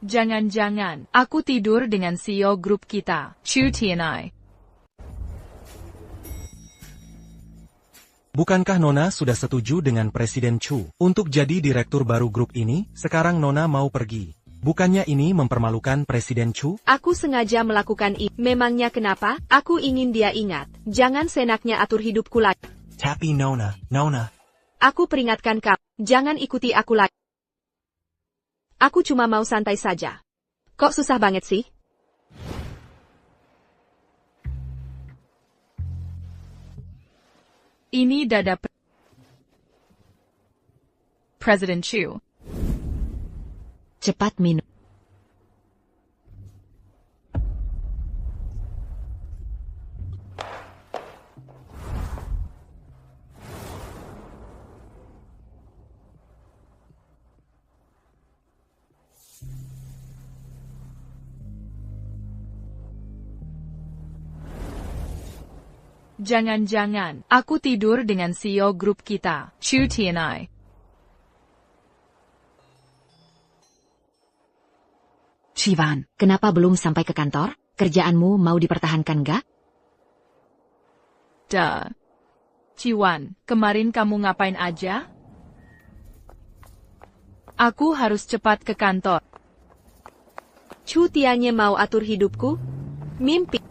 Jangan-jangan, aku tidur dengan CEO grup kita, Chu Tianai. Bukankah Nona sudah setuju dengan Presiden Chu untuk jadi direktur baru grup ini? Sekarang Nona mau pergi. Bukannya ini mempermalukan Presiden Chu? Aku sengaja melakukan ini. Memangnya kenapa? Aku ingin dia ingat. Jangan senaknya atur hidupku lagi. Tapi Nona. Aku peringatkan kamu. Jangan ikuti aku lagi. Aku cuma mau santai saja. Kok susah banget sih? Ini dada Presiden Chu. Cepat minum. Jangan-jangan, aku tidur dengan CEO grup kita, Chu Tianai. Chiwan, kenapa belum sampai ke kantor? Kerjaanmu mau dipertahankan gak? Chiwan, kemarin kamu ngapain aja? Aku harus cepat ke kantor. Chu Tianai mau atur hidupku? Mimpi.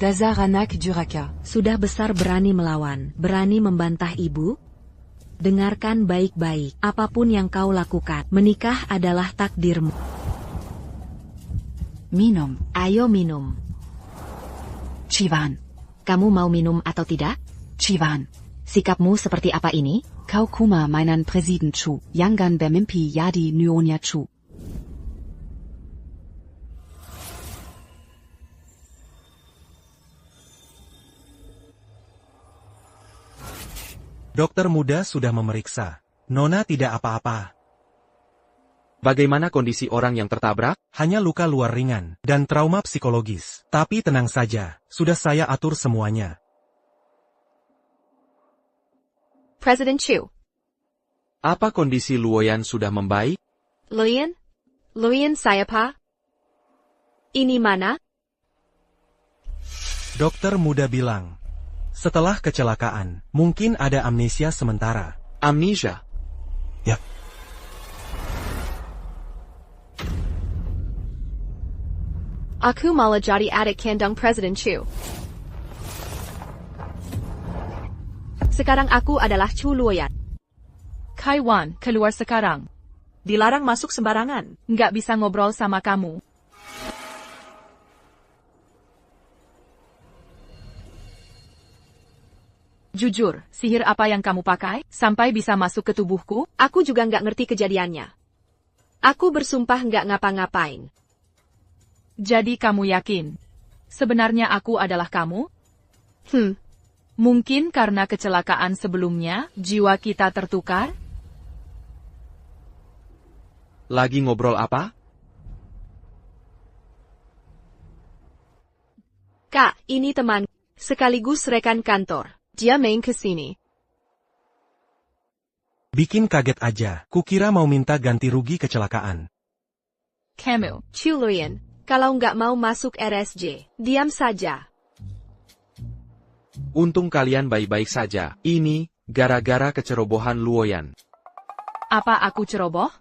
Dasar anak durhaka. Sudah besar berani melawan, berani membantah ibu? Dengarkan baik-baik, apapun yang kau lakukan, menikah adalah takdirmu. Minum. Ayo minum. Chiwan. Kamu mau minum atau tidak? Chiwan. Sikapmu seperti apa ini? Kau kuma mainan Presiden Chu. Jangan bermimpi jadi Nyonya Chu. Dokter muda sudah memeriksa. Nona tidak apa-apa. Bagaimana kondisi orang yang tertabrak? Hanya luka luar ringan dan trauma psikologis. Tapi tenang saja, sudah saya atur semuanya. Presiden Chu. Apa kondisi Luoyan sudah membaik? Luoyan saya pa? Ini mana? Dokter muda bilang, setelah kecelakaan, mungkin ada amnesia sementara. Amnesia? Ya. Aku malah jadi adik kandung Presiden Chu. Sekarang aku adalah Chu Luoyan. Kaiwan, keluar sekarang. Dilarang masuk sembarangan. Nggak bisa ngobrol sama kamu. Jujur, sihir apa yang kamu pakai, sampai bisa masuk ke tubuhku? Aku juga nggak ngerti kejadiannya. Aku bersumpah nggak ngapa-ngapain. Jadi kamu yakin? Sebenarnya aku adalah kamu? Mungkin karena kecelakaan sebelumnya, jiwa kita tertukar? Lagi ngobrol apa? Kak, ini teman, sekaligus rekan kantor. Dia main ke sini. Bikin kaget aja, kukira mau minta ganti rugi kecelakaan. Kamu. Chu Luoyan, kalau nggak mau masuk RSJ, diam saja. Untung kalian baik-baik saja. Ini, gara-gara kecerobohan Luoyan. Apa aku ceroboh?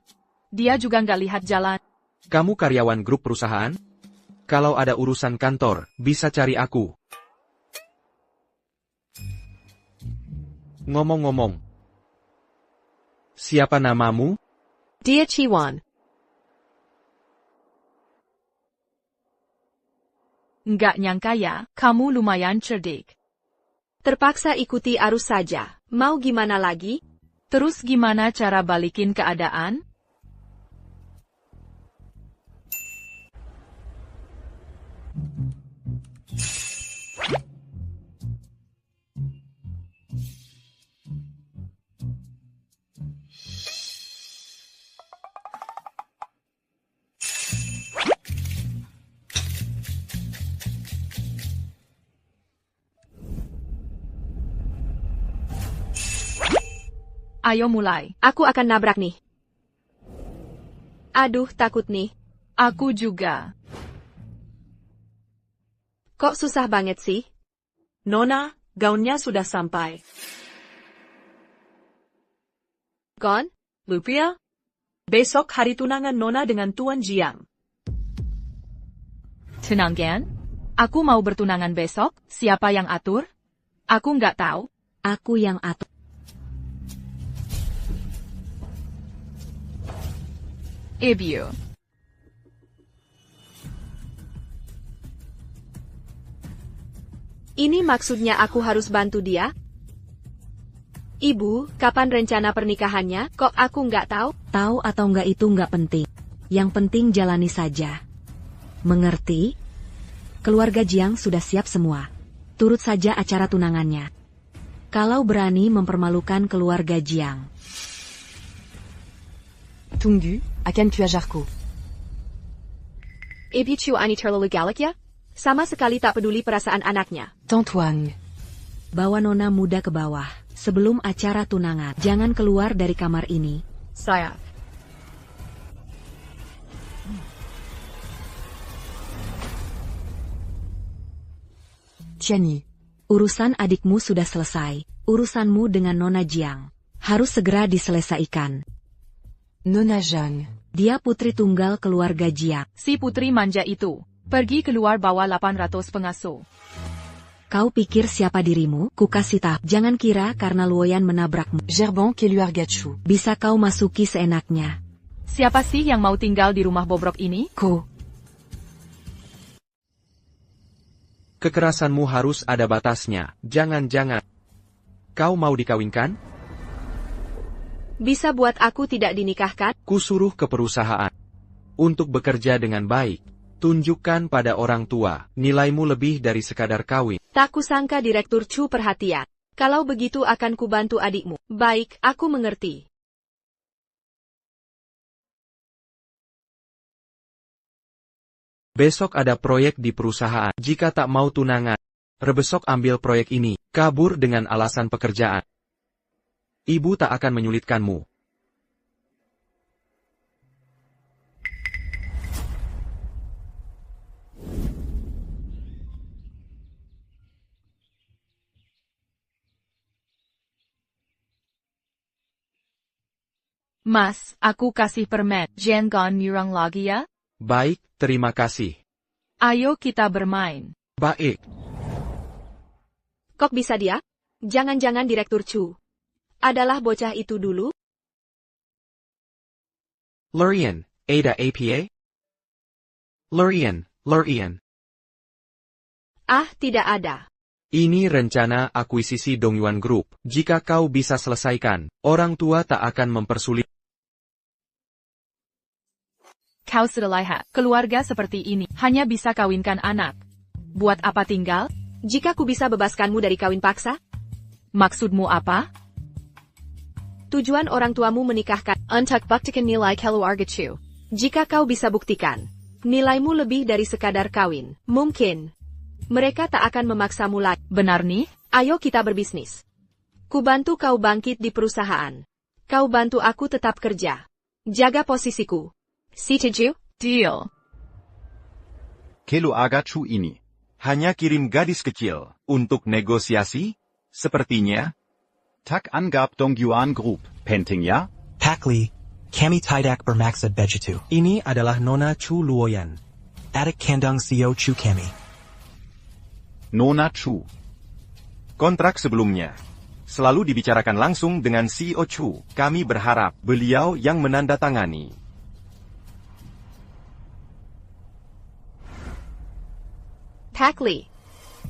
Dia juga nggak lihat jalan. Kamu karyawan grup perusahaan? Kalau ada urusan kantor, bisa cari aku. Ngomong-ngomong, siapa namamu? Dia Chiwan. Nggak nyangka ya, kamu lumayan cerdik. Terpaksa ikuti arus saja. Mau gimana lagi? Terus gimana cara balikin keadaan? Ayo mulai. Aku akan nabrak nih. Aduh, takut nih. Aku juga. Kok susah banget sih? Nona, gaunnya sudah sampai. Gon? Lupia? Besok hari tunangan Nona dengan Tuan Jiang. Tunangan? Aku mau bertunangan besok, siapa yang atur? Aku nggak tahu. Aku yang atur. Ibu. Ini maksudnya aku harus bantu dia? Ibu, kapan rencana pernikahannya? Kok aku nggak tahu? Tahu atau nggak itu nggak penting. Yang penting jalani saja. Mengerti? Keluarga Jiang sudah siap semua. Turut saja acara tunangannya. Kalau berani mempermalukan keluarga Jiang. Tunggu, akan tu ajarku. Ibu Chu ini terlalu galak ya? Sama sekali tak peduli perasaan anaknya. Tantuang. Bawa Nona muda ke bawah. Sebelum acara tunangan, jangan keluar dari kamar ini. Saya. Tiani. Urusan adikmu sudah selesai. Urusanmu dengan Nona Jiang harus segera diselesaikan. Nona Zhang. Dia putri tunggal keluarga Jiang. Si putri manja itu. Pergi keluar bawa 800 pengasuh. Kau pikir siapa dirimu? Ku kasih tahu. Jangan kira karena Luoyan menabrakmu. Gerban Keluargachu. Bisa kau masuki seenaknya. Siapa sih yang mau tinggal di rumah bobrok ini? Ko. Kekerasanmu harus ada batasnya. Jangan-jangan. Kau mau dikawinkan? Bisa buat aku tidak dinikahkan? Kusuruh ke perusahaan. Untuk bekerja dengan baik. Tunjukkan pada orang tua, nilaimu lebih dari sekadar kawin. Tak kusangka Direktur Chu perhatian. Kalau begitu akan kubantu adikmu. Baik, aku mengerti. Besok ada proyek di perusahaan. Jika tak mau tunangan, rebesok ambil proyek ini. Kabur dengan alasan pekerjaan. Ibu tak akan menyulitkanmu. Mas, aku kasih permen. Jangan nyurang lagi ya. Baik, terima kasih. Ayo kita bermain. Baik. Kok bisa dia? Jangan-jangan Direktur Chu adalah bocah itu dulu? Lurian, Ada APA? Lurian. Ah, tidak ada. Ini rencana akuisisi Dongyuan Group. Jika kau bisa selesaikan, orang tua tak akan mempersulit. Kau sudah lihat, keluarga seperti ini hanya bisa kawinkan anak. Buat apa tinggal? Jika ku bisa bebaskanmu dari kawin paksa? Maksudmu apa? Tujuan orang tuamu menikahkan untuk buktikan nilai keluarga Chu. Jika kau bisa buktikan, nilaimu lebih dari sekadar kawin, mungkin mereka tak akan memaksamu lagi. Benar nih? Ayo kita berbisnis. Ku bantu kau bangkit di perusahaan. Kau bantu aku tetap kerja. Jaga posisiku. Setuju? Deal. Keluarga Chu ini hanya kirim gadis kecil untuk negosiasi? Sepertinya. Tak anggap Dongyuan Group penting ya? Pakli, kami tidak bermaksud begitu. Ini adalah Nona Chu Luoyan. Adik kandung CEO Chu kami. Nona Chu. Kontrak sebelumnya selalu dibicarakan langsung dengan CEO Chu. Kami berharap beliau yang menandatangani. Pakli.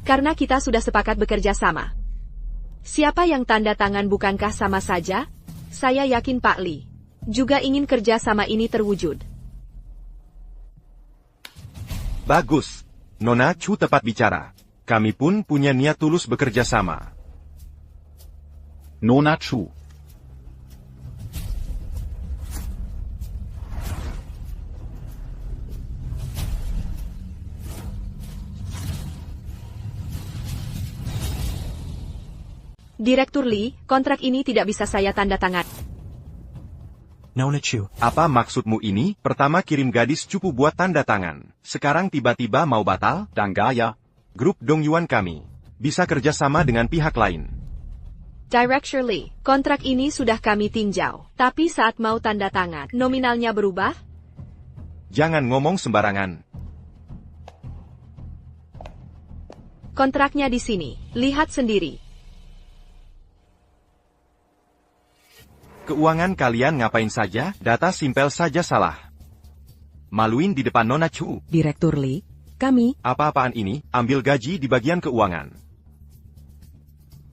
Karena kita sudah sepakat bekerja sama. Siapa yang tanda tangan bukankah sama saja? Saya yakin Pak Li juga ingin kerja sama ini terwujud. Bagus. Nona Chu tepat bicara. Kami pun punya niat tulus bekerja sama. Nona Chu. Direktur Lee, kontrak ini tidak bisa saya tanda tangan. Nona Chu. Apa maksudmu ini? Pertama kirim gadis cupu buat tanda tangan. Sekarang tiba-tiba mau batal? Dangaya. Grup Dongyuan kami bisa kerjasama dengan pihak lain. Director Lee, kontrak ini sudah kami tinjau. Tapi saat mau tanda tangan, nominalnya berubah? Jangan ngomong sembarangan. Kontraknya di sini. Lihat sendiri. Keuangan kalian ngapain saja? Data simpel saja salah. Maluin di depan Nona Chu. Direktur Lee, kami... Apa-apaan ini? Ambil gaji di bagian keuangan.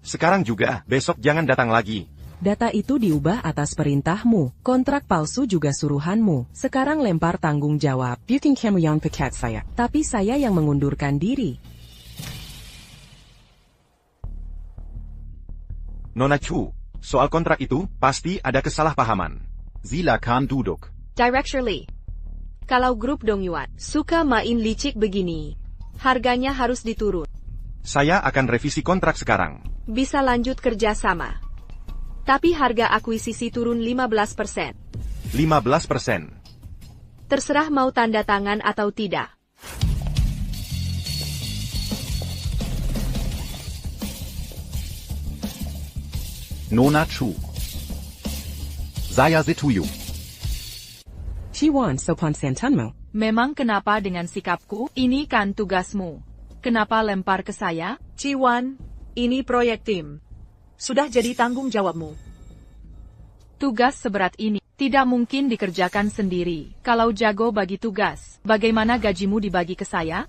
Sekarang juga, besok jangan datang lagi. Data itu diubah atas perintahmu. Kontrak palsu juga suruhanmu. Sekarang lempar tanggung jawab. Bukan kamu yang pecat saya. Tapi saya yang mengundurkan diri. Nona Chu, soal kontrak itu, pasti ada kesalahpahaman. Silakan duduk. Director Lee, kalau grup Dongyuan suka main licik begini, harganya harus diturun. Saya akan revisi kontrak sekarang. Bisa lanjut kerja sama. Tapi harga akuisisi turun 15%. 15%. Terserah mau tanda tangan atau tidak. Nona Chu. Saya setuju. Chiwan sopan santanmu. Memang kenapa dengan sikapku? Ini kan tugasmu. Kenapa lempar ke saya? Chiwan, ini proyek tim. Sudah jadi tanggung jawabmu. Tugas seberat ini tidak mungkin dikerjakan sendiri. Kalau jago bagi tugas, bagaimana gajimu dibagi ke saya?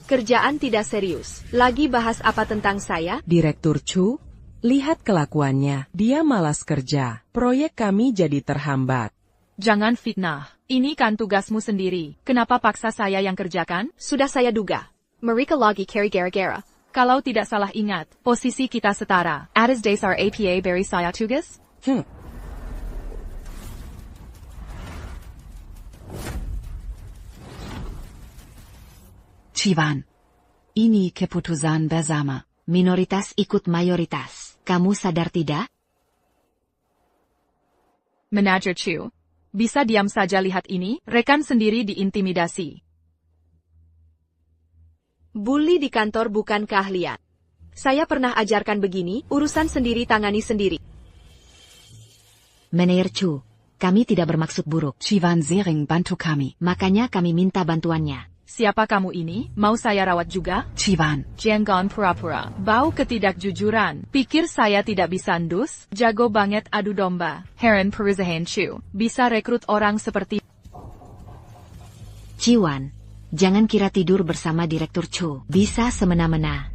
Kerjaan tidak serius. Lagi bahas apa tentang saya? Direktur Chu, lihat kelakuannya. Dia malas kerja. Proyek kami jadi terhambat. Jangan fitnah. Ini kan tugasmu sendiri. Kenapa paksa saya yang kerjakan? Sudah saya duga. Mereka lagi carry gara-gara. Kalau tidak salah ingat, posisi kita setara. Atas dasar APA beri saya tugas? Chiwan. Ini keputusan bersama. Minoritas ikut mayoritas. Kamu sadar tidak? Manager Chu, bisa diam saja lihat ini? Rekan sendiri diintimidasi. Bully di kantor bukan keahlian. Saya pernah ajarkan begini, urusan sendiri tangani sendiri. Manager Chu, kami tidak bermaksud buruk. Chiwan sering bantu kami. Makanya kami minta bantuannya. Siapa kamu ini? Mau saya rawat juga? Chiwan. Jangan pura-pura. Bau ketidakjujuran. Pikir saya tidak bisa ndus? Jago banget adu domba. Heran perusahaan Chu. Bisa rekrut orang seperti... Chiwan, jangan kira tidur bersama Direktur Chu. Bisa semena-mena.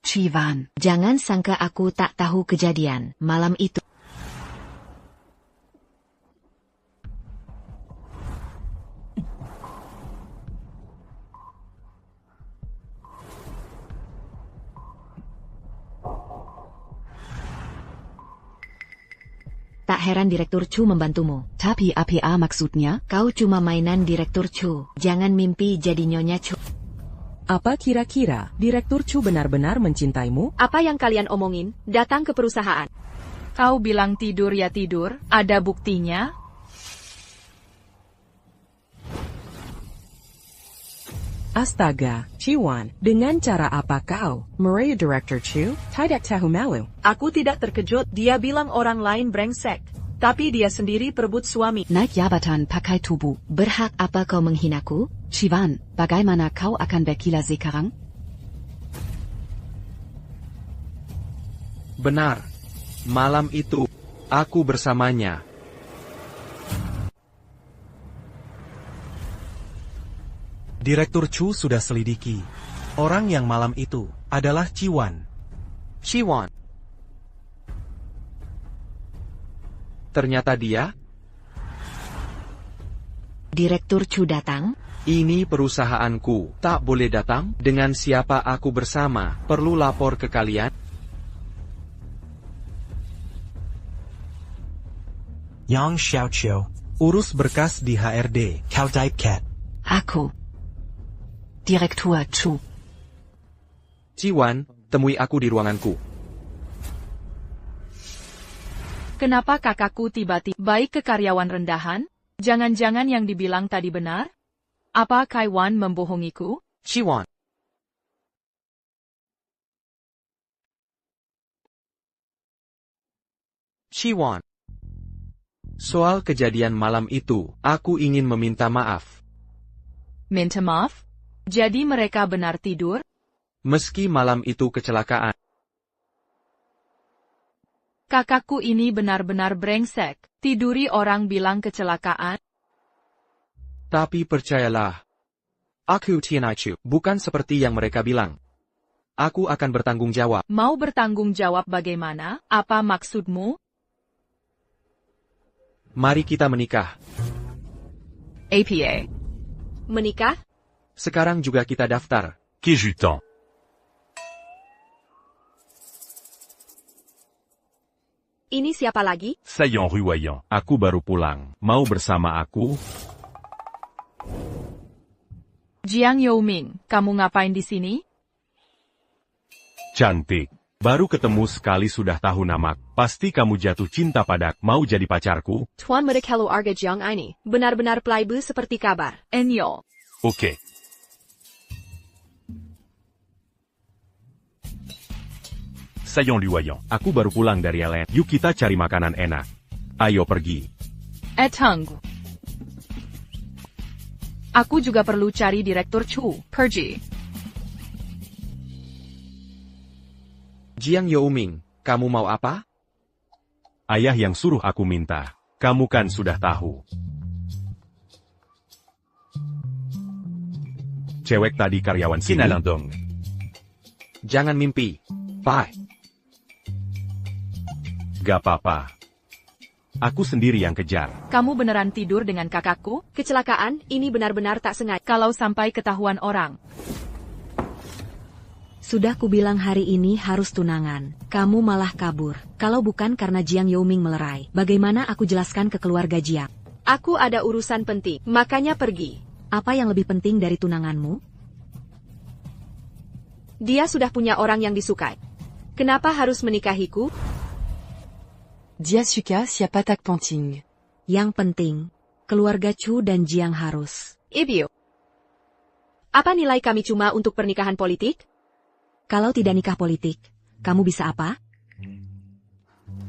Chiwan. Jangan sangka aku tak tahu kejadian malam itu. Tak heran Direktur Chu membantumu. Tapi APA maksudnya? Kau cuma mainan Direktur Chu. Jangan mimpi jadi Nyonya Chu. Apa kira-kira Direktur Chu benar-benar mencintaimu? Apa yang kalian omongin? Datang ke perusahaan. Kau bilang tidur ya tidur. Ada buktinya? Astaga, Chiwan, dengan cara apa kau merayu Direktur Chu? Tidak tahu malu. Aku tidak terkejut, dia bilang orang lain brengsek. Tapi dia sendiri perebut suami. Naik jabatan pakai tubuh. Berhak apa kau menghinaku? Chiwan, bagaimana kau akan berkilah sekarang? Benar. Malam itu, aku bersamanya. Direktur Chu sudah selidiki. Orang yang malam itu adalah Chiwan. Chiwan. Ternyata dia? Direktur Chu datang? Ini perusahaanku. Tak boleh datang? Dengan siapa aku bersama? Perlu lapor ke kalian? Yang Xiaoqiu. Urus berkas di HRD. Kau Type Cat. Aku. Direktur Chu. Ciwan, temui aku di ruanganku. Kenapa kakakku tiba-tiba baik ke karyawan rendahan? Jangan-jangan yang dibilang tadi benar? Apa Kaiwan membohongiku? Ciwan. Ciwan. Soal kejadian malam itu, aku ingin meminta maaf. Minta maaf? Jadi mereka benar tidur? Meski malam itu kecelakaan. Kakakku ini benar-benar brengsek. Tiduri orang bilang kecelakaan. Tapi percayalah. Aku Tianaichu, bukan seperti yang mereka bilang. Aku akan bertanggung jawab. Mau bertanggung jawab bagaimana? Apa maksudmu? Mari kita menikah. APA. Menikah? Sekarang juga kita daftar. Kejutan. Ini siapa lagi? Sayon Ruwayan. Aku baru pulang. Mau bersama aku? Jiang Youming, kamu ngapain di sini? Cantik. Baru ketemu sekali sudah tahu namak. Pasti kamu jatuh cinta padak. Mau jadi pacarku? Tuan Muda Kalau Arga Jiang ini. Benar-benar playboy seperti kabar. Enyo. Oke. Sayon Ruwayan. Aku baru pulang dari LN. Yuk kita cari makanan enak. Ayo pergi. Etang. Aku juga perlu cari Direktur Chu. Pergi. Jiang Youming, kamu mau apa? Ayah yang suruh aku minta. Kamu kan sudah tahu. Cewek tadi karyawan sini. Dong. Jangan mimpi. Bye. Gak apa-apa. Aku sendiri yang kejar. Kamu beneran tidur dengan kakakku? Kecelakaan, ini benar-benar tak sengaja. Kalau sampai ketahuan orang. Sudah kubilang hari ini harus tunangan. Kamu malah kabur. Kalau bukan karena Jiang Youming melerai, bagaimana aku jelaskan ke keluarga Jiang? Aku ada urusan penting, makanya pergi. Apa yang lebih penting dari tunanganmu? Dia sudah punya orang yang disukai. Kenapa harus menikahiku? Dia suka siapa tak penting. Yang penting, keluarga Chu dan Jiang harus. Ibu. Apa nilai kami cuma untuk pernikahan politik? Kalau tidak nikah politik, kamu bisa apa?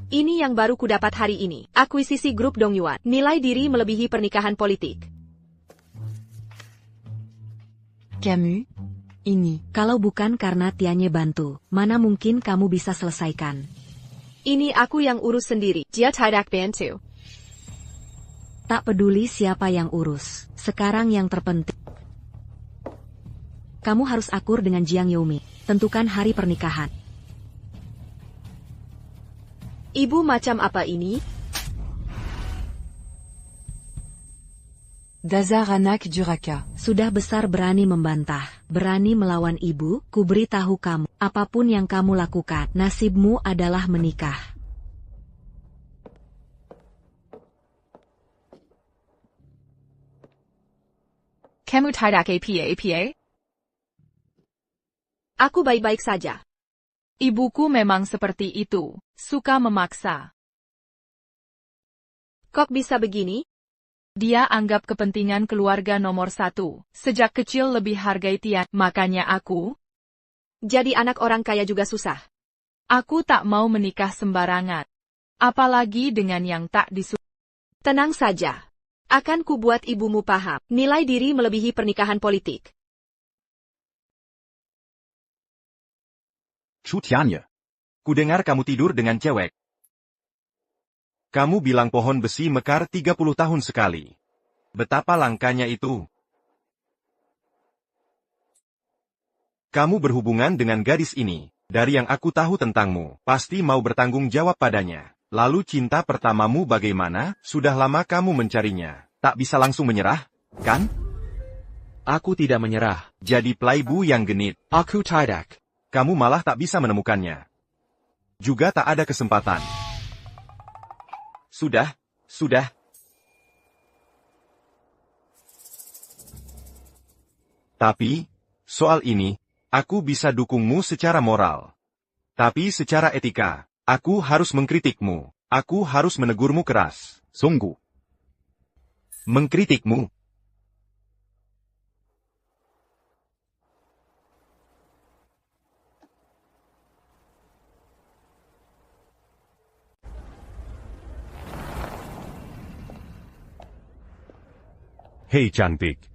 Ini yang baru kudapat hari ini. Akuisisi grup Dongyuan. Nilai diri melebihi pernikahan politik. Camus. Ini. Kalau bukan karena Tianye bantu, mana mungkin kamu bisa selesaikan? Ini aku yang urus sendiri. Dia tidak bantu. Tak peduli siapa yang urus. Sekarang yang terpenting. Kamu harus akur dengan Jiang Youming. Tentukan hari pernikahan. Ibu macam apa ini? Dasar anak duraka. Sudah besar berani membantah, berani melawan ibu, kuberitahu kamu, apapun yang kamu lakukan, nasibmu adalah menikah. Kamu tidak apa? Aku baik-baik saja. Ibuku memang seperti itu, suka memaksa. Kok bisa begini? Dia anggap kepentingan keluarga nomor satu. Sejak kecil lebih hargai Tian, makanya aku. Jadi anak orang kaya juga susah. Aku tak mau menikah sembarangan. Apalagi dengan yang tak disukai. Tenang saja. Akan kubuat ibumu paham. Nilai diri melebihi pernikahan politik. Chu Tianye. Kudengar kamu tidur dengan cewek. Kamu bilang pohon besi mekar 30 tahun sekali. Betapa langkanya itu. Kamu berhubungan dengan gadis ini. Dari yang aku tahu tentangmu, pasti mau bertanggung jawab padanya. Lalu cinta pertamamu bagaimana? Sudah lama kamu mencarinya. Tak bisa langsung menyerah, kan? Aku tidak menyerah. Jadi playboy yang genit. Aku tidak. Kamu malah tak bisa menemukannya. Juga tak ada kesempatan. Sudah. Tapi, soal ini, aku bisa dukungmu secara moral. Tapi secara etika, aku harus mengkritikmu. Aku harus menegurmu keras. Sungguh. Mengkritikmu. Hei cantik.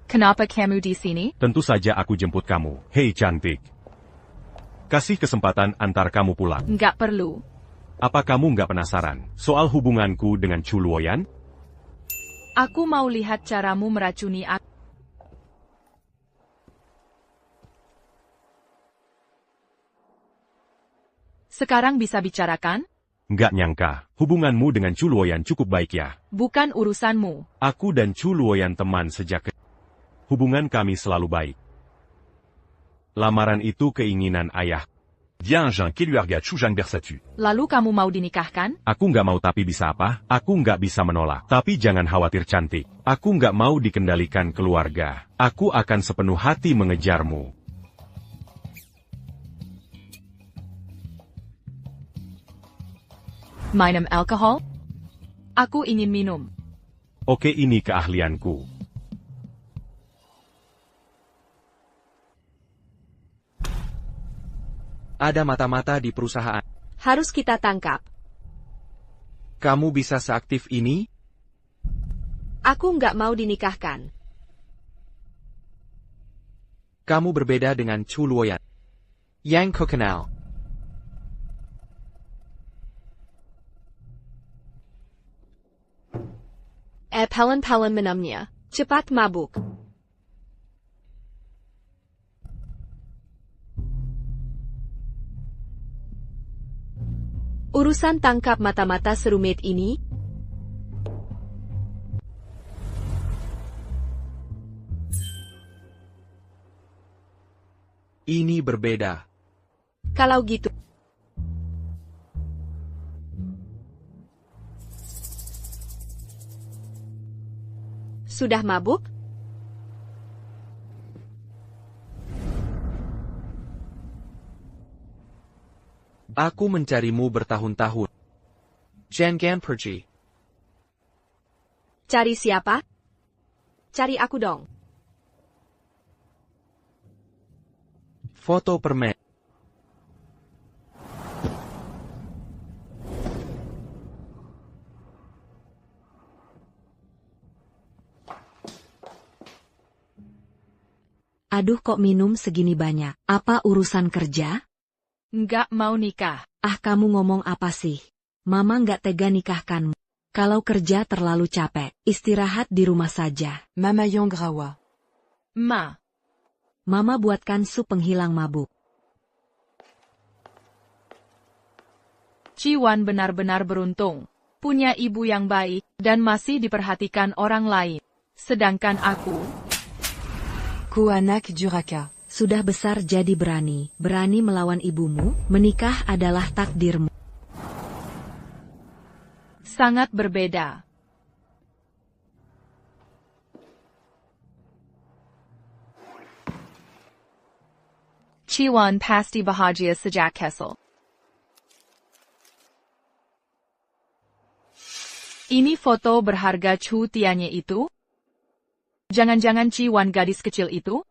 Kenapa kamu di sini? Tentu saja aku jemput kamu. Hei cantik. Kasih kesempatan antar kamu pulang. Nggak perlu. Apa kamu nggak penasaran soal hubunganku dengan Chu Luoyan? Aku mau lihat caramu meracuni aku. Sekarang bisa bicarakan? Nggak nyangka, hubunganmu dengan Chu Luoyan cukup baik ya. Bukan urusanmu. Aku dan Chu Luoyan teman sejak kecil. Hubungan kami selalu baik. Lamaran itu keinginan ayah. Bien, Jean qui lui regarde Chu Zhang Bersatu. Lalu kamu mau dinikahkan? Aku nggak mau tapi bisa apa? Aku nggak bisa menolak. Tapi jangan khawatir cantik. Aku nggak mau dikendalikan keluarga. Aku akan sepenuh hati mengejarmu. Minum alkohol? Aku ingin minum. Oke, ini keahlianku. Ada mata-mata di perusahaan. Harus kita tangkap. Kamu bisa seaktif ini? Aku nggak mau dinikahkan. Kamu berbeda dengan Chu Luoyan. Yang kau kenal. Pelan-pelan minumnya. Cepat mabuk. Urusan tangkap mata-mata serumit ini? Ini berbeda. Kalau gitu. Sudah mabuk? Aku mencarimu bertahun-tahun. Jangan pergi. Cari siapa? Cari aku dong. Foto permen. Aduh, kok minum segini banyak? Apa urusan kerja? Nggak mau nikah. Ah, kamu ngomong apa sih? Mama nggak tega nikahkanmu. Kalau kerja terlalu capek, istirahat di rumah saja. Mama Yongrawa. Ma. Mama buatkan sup penghilang mabuk. Ciwan benar-benar beruntung. Punya ibu yang baik, dan masih diperhatikan orang lain. Sedangkan aku... Kuanak Juraka. Sudah besar jadi berani. Berani melawan ibumu, menikah adalah takdirmu. Sangat berbeda. Ciwan pasti bahagia sejak Kessel. Ini foto berharga Chu Tianye itu? Jangan-jangan Ciwan gadis kecil itu?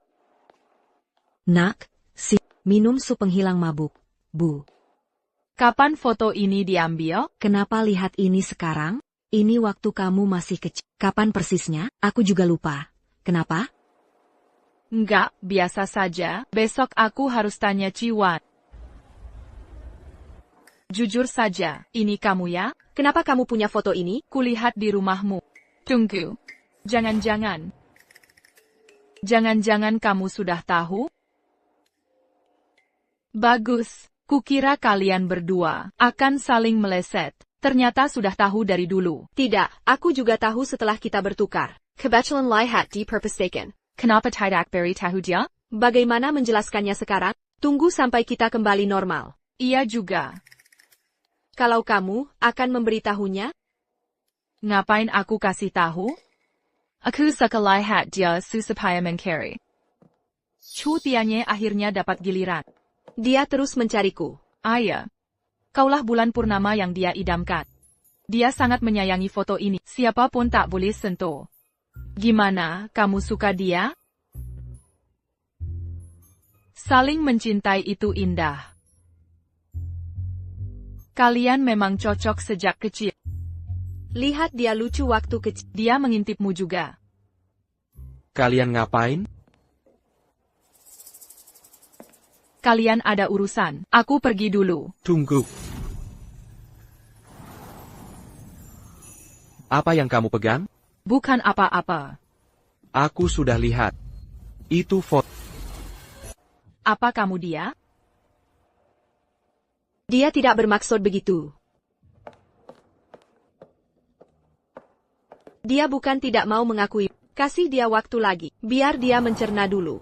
Nak, minum sup penghilang mabuk, Bu. Kapan foto ini diambil? Kenapa lihat ini sekarang? Ini waktu kamu masih kecil. Kapan persisnya? Aku juga lupa. Kenapa? Enggak, biasa saja. Besok aku harus tanya Ciwan. Jujur saja, ini kamu ya? Kenapa kamu punya foto ini? Kulihat di rumahmu. Tunggu. Jangan-jangan. Jangan-jangan kamu sudah tahu? Bagus. Kukira kalian berdua akan saling meleset. Ternyata sudah tahu dari dulu. Tidak, aku juga tahu setelah kita bertukar. Kebetulan lihat di perpustakaan. Kenapa tidak beritahu dia? Bagaimana menjelaskannya sekarang? Tunggu sampai kita kembali normal. Iya juga. Kalau kamu akan memberitahunya? Ngapain aku kasih tahu? Aku suka lihat dia supaya mencari. Chu Tianye akhirnya dapat giliran. Dia terus mencariku. Ayah. Kaulah bulan purnama yang dia idamkan. Dia sangat menyayangi foto ini. Siapapun tak boleh sentuh. Gimana, kamu suka dia? Saling mencintai itu indah. Kalian memang cocok sejak kecil. Lihat dia lucu waktu kecil. Dia mengintipmu juga. Kalian ngapain? Kalian ada urusan. Aku pergi dulu. Tunggu. Apa yang kamu pegang? Bukan apa-apa. Aku sudah lihat. Itu foto. Apa kamu dia? Dia tidak bermaksud begitu. Dia bukan tidak mau mengakui. Kasih dia waktu lagi. Biar dia mencerna dulu.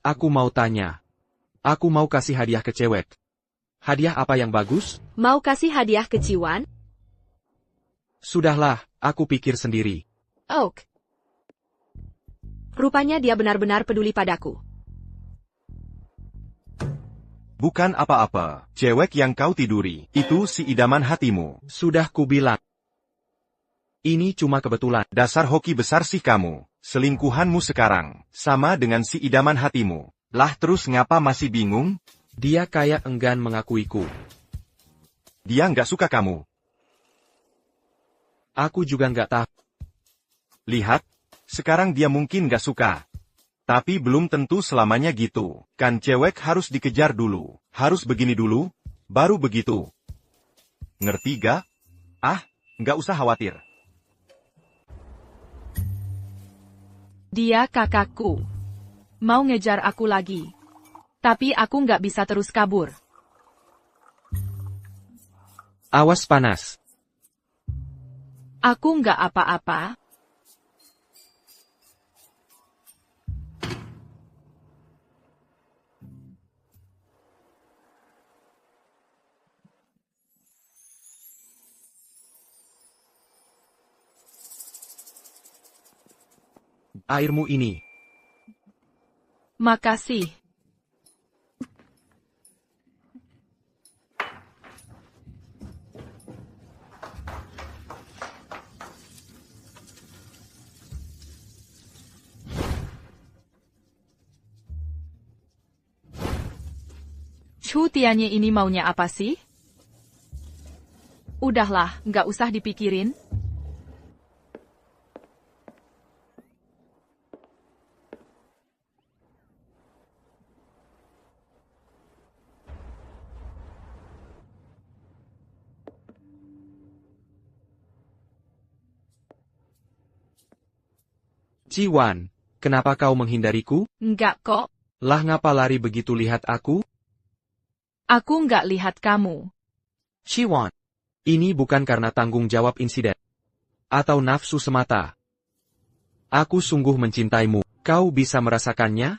Aku mau tanya. Aku mau kasih hadiah ke cewek. Hadiah apa yang bagus? Mau kasih hadiah ke Ciwan? Sudahlah, aku pikir sendiri. Oak. Rupanya dia benar-benar peduli padaku. Bukan apa-apa, cewek yang kau tiduri, itu si idaman hatimu. Sudah kubilang. Ini cuma kebetulan. Dasar hoki besar sih kamu. Selingkuhanmu sekarang, sama dengan si idaman hatimu. Lah terus ngapa masih bingung? Dia kayak enggan mengakuiku. Dia nggak suka kamu. Aku juga nggak tahu. Lihat, sekarang dia mungkin nggak suka. Tapi belum tentu selamanya gitu. Kan cewek harus dikejar dulu. Harus begini dulu, baru begitu. Ngerti gak? Nggak usah khawatir. Dia kakakku. Mau ngejar aku lagi. Tapi aku nggak bisa terus kabur. Awas panas. Aku nggak apa-apa. Airmu ini. Makasih. Chu Tianye ini maunya apa sih? Udahlah, nggak usah dipikirin. Ciwan, kenapa kau menghindariku? Enggak kok. Lah ngapa lari begitu lihat aku? Aku nggak lihat kamu. Ciwan, ini bukan karena tanggung jawab insiden. Atau nafsu semata. Aku sungguh mencintaimu. Kau bisa merasakannya?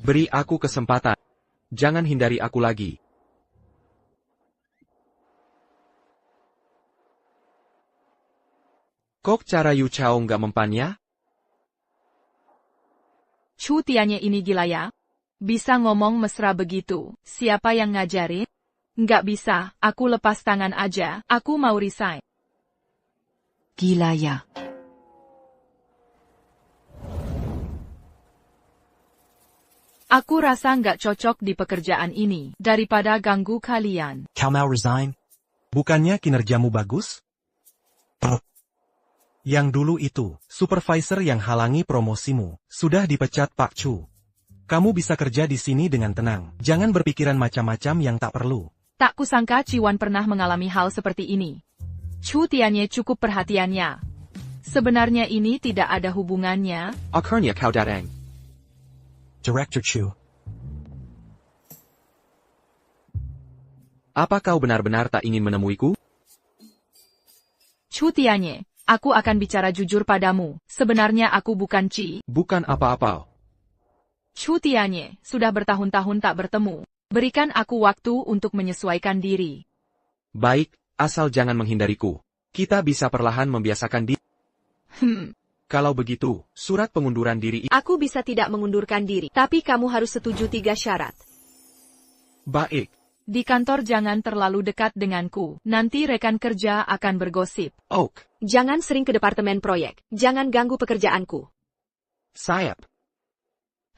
Beri aku kesempatan. Jangan hindari aku lagi. Kok cara Yu Chao nggak mempannya? Chu Tianye ini gila ya? Bisa ngomong mesra begitu. Siapa yang ngajarin? Nggak bisa, aku lepas tangan aja. Aku mau resign. Gila ya. Aku rasa nggak cocok di pekerjaan ini. Daripada ganggu kalian. Kau mau resign? Bukannya kinerjamu bagus? Yang dulu itu, supervisor yang halangi promosimu, sudah dipecat Pak Chu. Kamu bisa kerja di sini dengan tenang. Jangan berpikiran macam-macam yang tak perlu. Tak kusangka Ciwan pernah mengalami hal seperti ini. Chu Tianye cukup perhatiannya. Sebenarnya ini tidak ada hubungannya. Akhirnya kau datang. Director Chu. Apa kau benar-benar tak ingin menemuiku? Chu Tianye. Aku akan bicara jujur padamu. Sebenarnya aku bukan Ci. Bukan apa-apa. Chu Tianye, sudah bertahun-tahun tak bertemu. Berikan aku waktu untuk menyesuaikan diri. Baik, asal jangan menghindariku. Kita bisa perlahan membiasakan diri. Kalau begitu, surat pengunduran diri Aku bisa tidak mengundurkan diri, tapi kamu harus setuju 3 syarat. baik. Di kantor jangan terlalu dekat denganku. Nanti rekan kerja akan bergosip. Oak. Jangan sering ke departemen proyek. Jangan ganggu pekerjaanku. Sayap.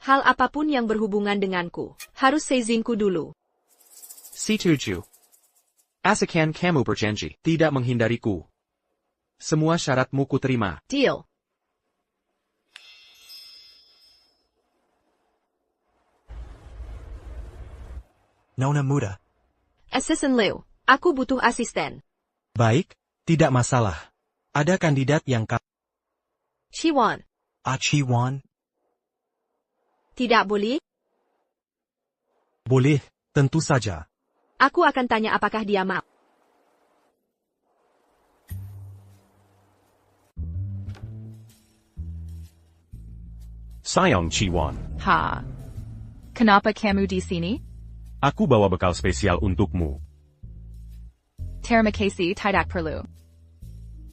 Hal apapun yang berhubungan denganku, harus seizinku dulu. Setuju. Asakan kamu berjanji tidak menghindariku. Semua syaratmu kuterima. Deal. Nona muda. Assistant Liu, aku butuh asisten. Baik, tidak masalah. Ada kandidat yang Chiwan, Achiwan. tidak boleh? boleh, tentu saja. Aku akan tanya apakah dia mau. Sayang Chiwan. Ha. Kenapa kamu di sini? Aku bawa bekal spesial untukmu. Terima kasih tidak perlu.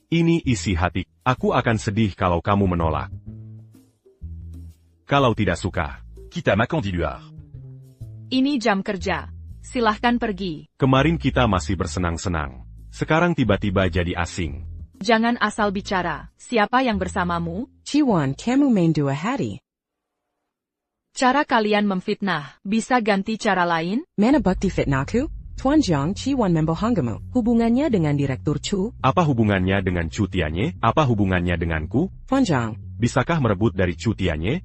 Ini isi hati. Aku akan sedih kalau kamu menolak. Kalau tidak suka, Quitte à ma candidature. Ini jam kerja. Silahkan pergi. kemarin kita masih bersenang-senang. Sekarang tiba-tiba jadi asing. Jangan asal bicara. Siapa yang bersamamu? Chiwan, kamu main dua hari. Cara kalian memfitnah, bisa ganti cara lain? Mana bukti fitnahku? Tuan Jiang Chiwan membohongimu. Hubungannya dengan Direktur Chu? Apa hubungannya dengan Chu Tianye? Apa hubungannya denganku? Tuan Jiang, Bisakah merebut dari Chu Tianye?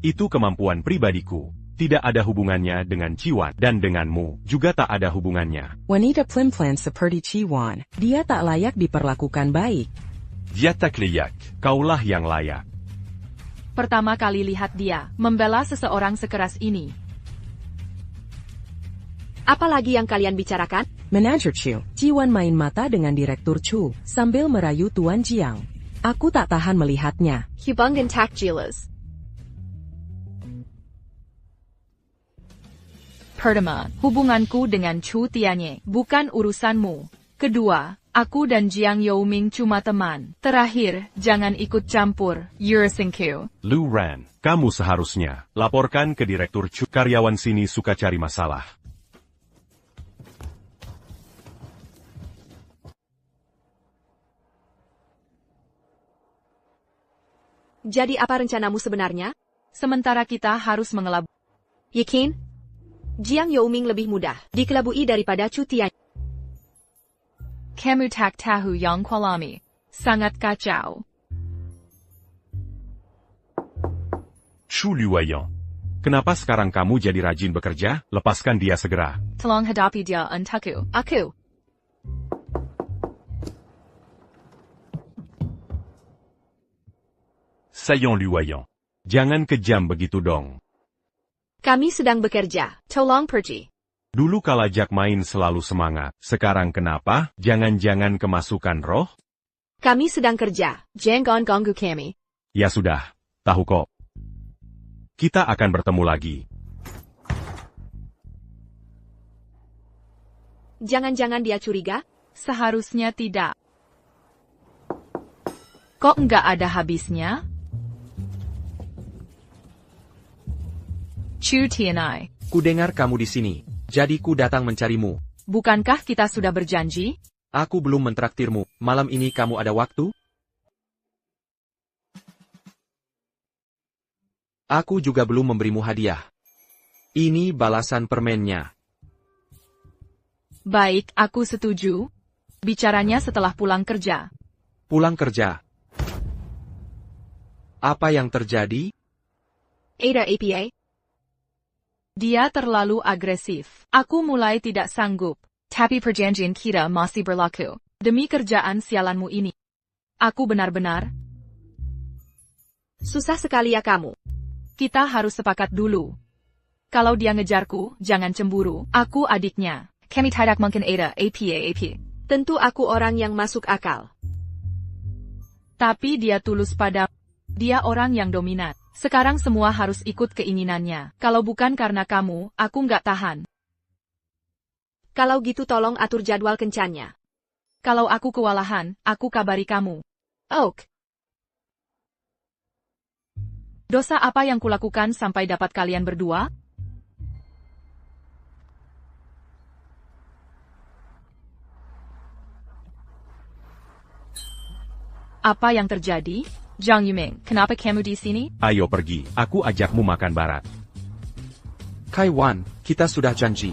Itu kemampuan pribadiku. Tidak ada hubungannya dengan Chiwan dan denganmu. Juga tak ada hubungannya. wanita pelin-pelan seperti Chiwan, dia tak layak diperlakukan baik. Dia tak layak. Kaulah yang layak. Pertama kali lihat dia, membela seseorang sekeras ini. Apalagi yang kalian bicarakan? Manajer Chu, Chiwan main mata dengan Direktur Chu, sambil merayu Tuan Jiang. Aku tak tahan melihatnya. Hubungan tak jelas. Pertama, hubunganku dengan Chu Tianye, bukan urusanmu. Kedua, aku dan Jiang Youming cuma teman. Terakhir, jangan ikut campur, urusanku. Lu Ran, kamu seharusnya laporkan ke Direktur Chu. Karyawan sini suka cari masalah. Jadi apa rencanamu sebenarnya? Sementara kita harus mengelabui. Yakin? Jiang Youming lebih mudah dikelabui daripada Chu Tianye. Kamu tak tahu yang kualami. Sangat kacau. Chu Luoyang. Kenapa sekarang kamu jadi rajin bekerja? Lepaskan dia segera. Tolong hadapi dia untukku. Aku. Sayang Luoyang. Jangan kejam begitu dong. Kami sedang bekerja. Tolong pergi. Dulu kala Jack main selalu semangat. Sekarang kenapa? Jangan-jangan kemasukan roh? Kami sedang kerja. Jangan ganggu kami. Ya sudah. Tahu kok. Kita akan bertemu lagi. Jangan-jangan dia curiga? Seharusnya tidak. Kok nggak ada habisnya? Chu Tianai. Kudengar kamu di sini. Jadi ku datang mencarimu. Bukankah kita sudah berjanji? Aku belum mentraktirmu. Malam ini kamu ada waktu? Aku juga belum memberimu hadiah. Ini balasan permennya. Baik, aku setuju. Bicaranya setelah pulang kerja. Pulang kerja. Apa yang terjadi? Ada APA? Dia terlalu agresif. Aku mulai tidak sanggup. Tapi perjanjian kita masih berlaku. Demi kerjaan sialanmu ini. Aku benar-benar. Susah sekali ya kamu. Kita harus sepakat dulu. Kalau dia ngejarku, jangan cemburu. Aku adiknya. Kami tidak mungkin ada APA. Tentu aku orang yang masuk akal. Tapi dia tulus pada. Dia orang yang dominan. Sekarang semua harus ikut keinginannya. Kalau bukan karena kamu, aku nggak tahan. Kalau gitu tolong atur jadwal kencannya. Kalau aku kewalahan, aku kabari kamu. Oak. Dosa apa yang kulakukan sampai dapat kalian berdua? Apa yang terjadi? Zhang Yuming, kenapa kamu di sini? Ayo pergi, aku ajakmu makan barat. Kaiwan, kita sudah janji.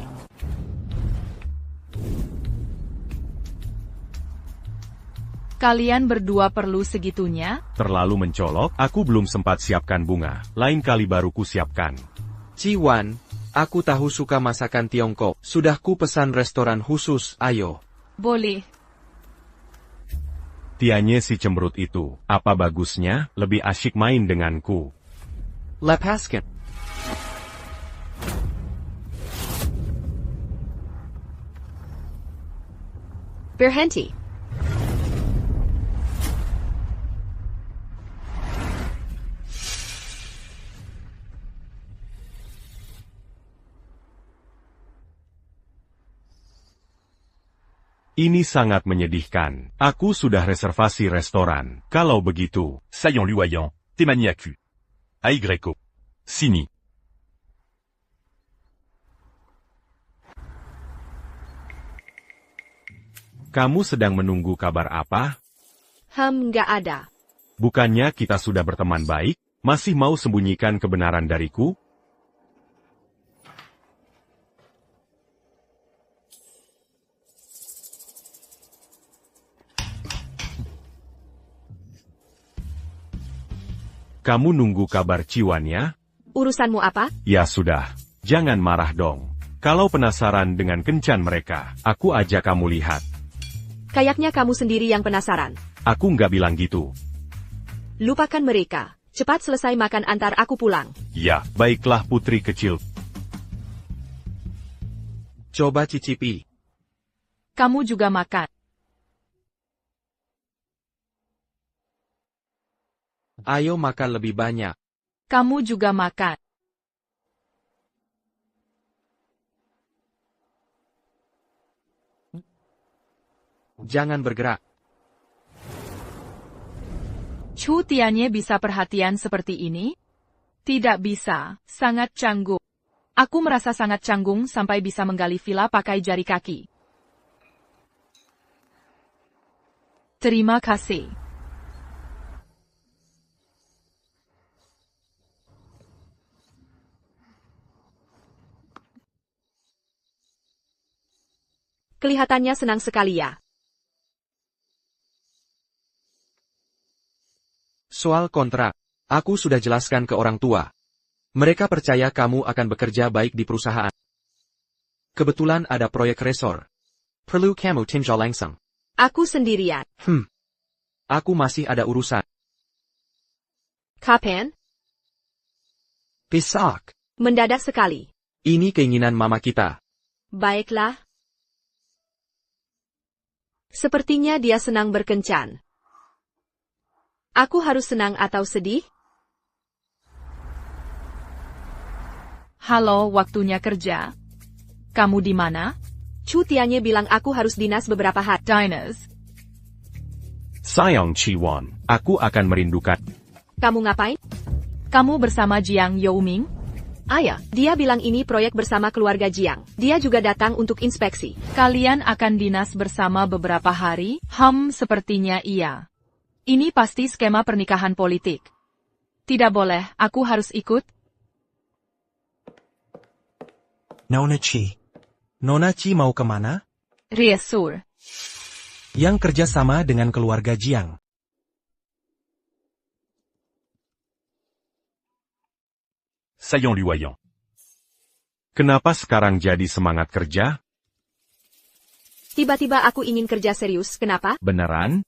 Kalian berdua perlu segitunya? Terlalu mencolok, aku belum sempat siapkan bunga. Lain kali baru ku siapkan. Ciwan, aku tahu suka masakan Tiongkok. Sudah ku pesan restoran khusus, ayo. Boleh. Tianye si cemberut itu, apa bagusnya, lebih asyik main denganku. Lepaskan. Berhenti. Ini sangat menyedihkan. Aku sudah reservasi restoran. Kalau begitu, Saillant Luoyant, Temaniacu. Aigreco. Sini. kamu sedang menunggu kabar apa? Nggak ada. Bukannya kita sudah berteman baik? Masih mau sembunyikan kebenaran dariku? Kamu nunggu kabar Ciwan ya? Urusanmu apa? Ya sudah, jangan marah dong. Kalau penasaran dengan kencan mereka, aku ajak kamu lihat. Kayaknya kamu sendiri yang penasaran. Aku nggak bilang gitu. Lupakan mereka. Cepat selesai makan antar aku pulang. Ya, baiklah putri kecil. Coba cicipi. Kamu juga makan. Ayo makan lebih banyak. Kamu juga makan. Jangan bergerak. Chu Tianye bisa perhatian seperti ini? Tidak bisa, sangat canggung. Aku merasa sangat canggung sampai bisa menggali villa pakai jari kaki. Terima kasih. Kelihatannya senang sekali ya. Soal kontrak, aku sudah jelaskan ke orang tua. Mereka percaya kamu akan bekerja baik di perusahaan. Kebetulan ada proyek resor. Perlu kamu tinjau langsung. Aku sendirian. Aku masih ada urusan. Kapan? Besok. Mendadak sekali. Ini keinginan mama kita. Baiklah. Sepertinya dia senang berkencan. Aku harus senang atau sedih? Halo, waktunya kerja. Kamu di mana? Chu Tianye bilang aku harus dinas beberapa hari. Dinas. Sayang Ciwan, aku akan merindukan. Kamu ngapain? Kamu bersama Jiang Youming? Ayah, dia bilang ini proyek bersama keluarga Jiang. Dia juga datang untuk inspeksi. Kalian akan dinas bersama beberapa hari? Sepertinya iya. Ini pasti skema pernikahan politik. Tidak boleh, aku harus ikut. Nona Chi. Nona Chi mau kemana? Riesur. Yang kerja sama dengan keluarga Jiang. Saillant Luoyant. Kenapa sekarang jadi semangat kerja? Tiba-tiba aku ingin kerja serius, kenapa? Beneran?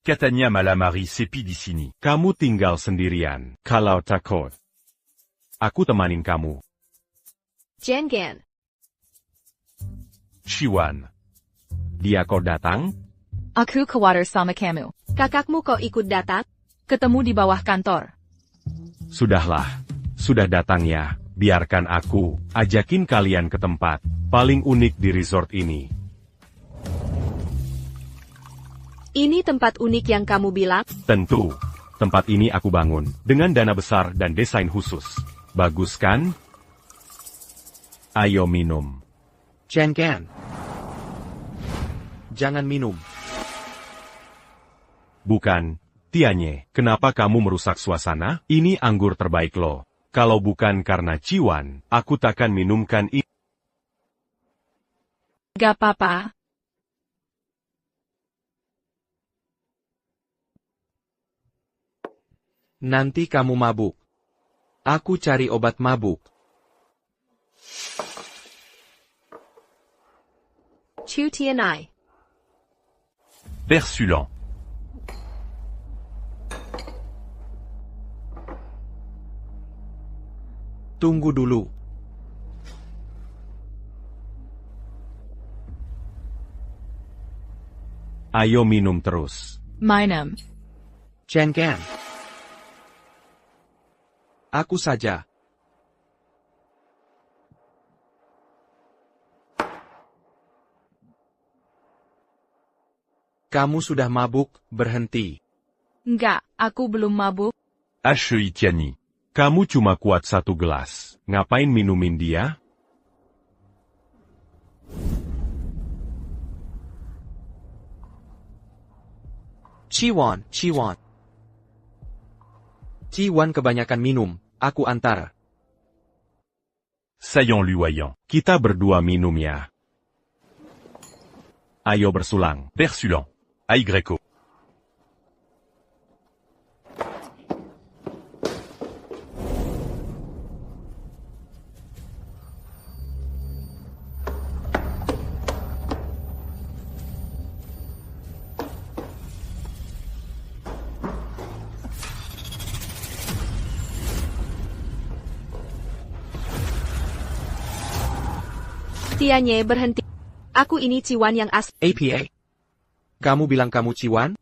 Catania Malamari Sepi di sini. Kamu tinggal sendirian. Kalau takut, aku temanin kamu. Jengen. Ciwan. Dia kok datang? Aku khawatir sama kamu. Kakakmu kok ikut datang? Ketemu di bawah kantor. Sudahlah. Sudah datang ya. Biarkan aku ajakin kalian ke tempat paling unik di resort ini. Ini tempat unik yang kamu bilang? Tentu. Tempat ini aku bangun dengan dana besar dan desain khusus. Bagus kan? Ayo minum. Jangan. Jangan minum. Bukan. Tianye, kenapa kamu merusak suasana? Ini anggur terbaik lo. Kalau bukan karena Ciwan, aku takkan minumkan ini. Gak apa-apa. Nanti kamu mabuk. Aku cari obat mabuk. Chu Tianai. Persulant. Tunggu dulu. Ayo minum terus. Minum. Jangan. Aku saja. Kamu sudah mabuk, berhenti. Enggak, aku belum mabuk. HEI Tiani. Kamu cuma kuat 1 gelas. Ngapain minumin dia? Ciwan. Ciwan kebanyakan minum, aku antar. Saillant luoyant. Kita berdua minum ya. Ayo bersulang. Persulant. Aigreco. Tianye, berhenti. Aku ini Ciwan yang asli. APA. Kamu bilang kamu Ciwan?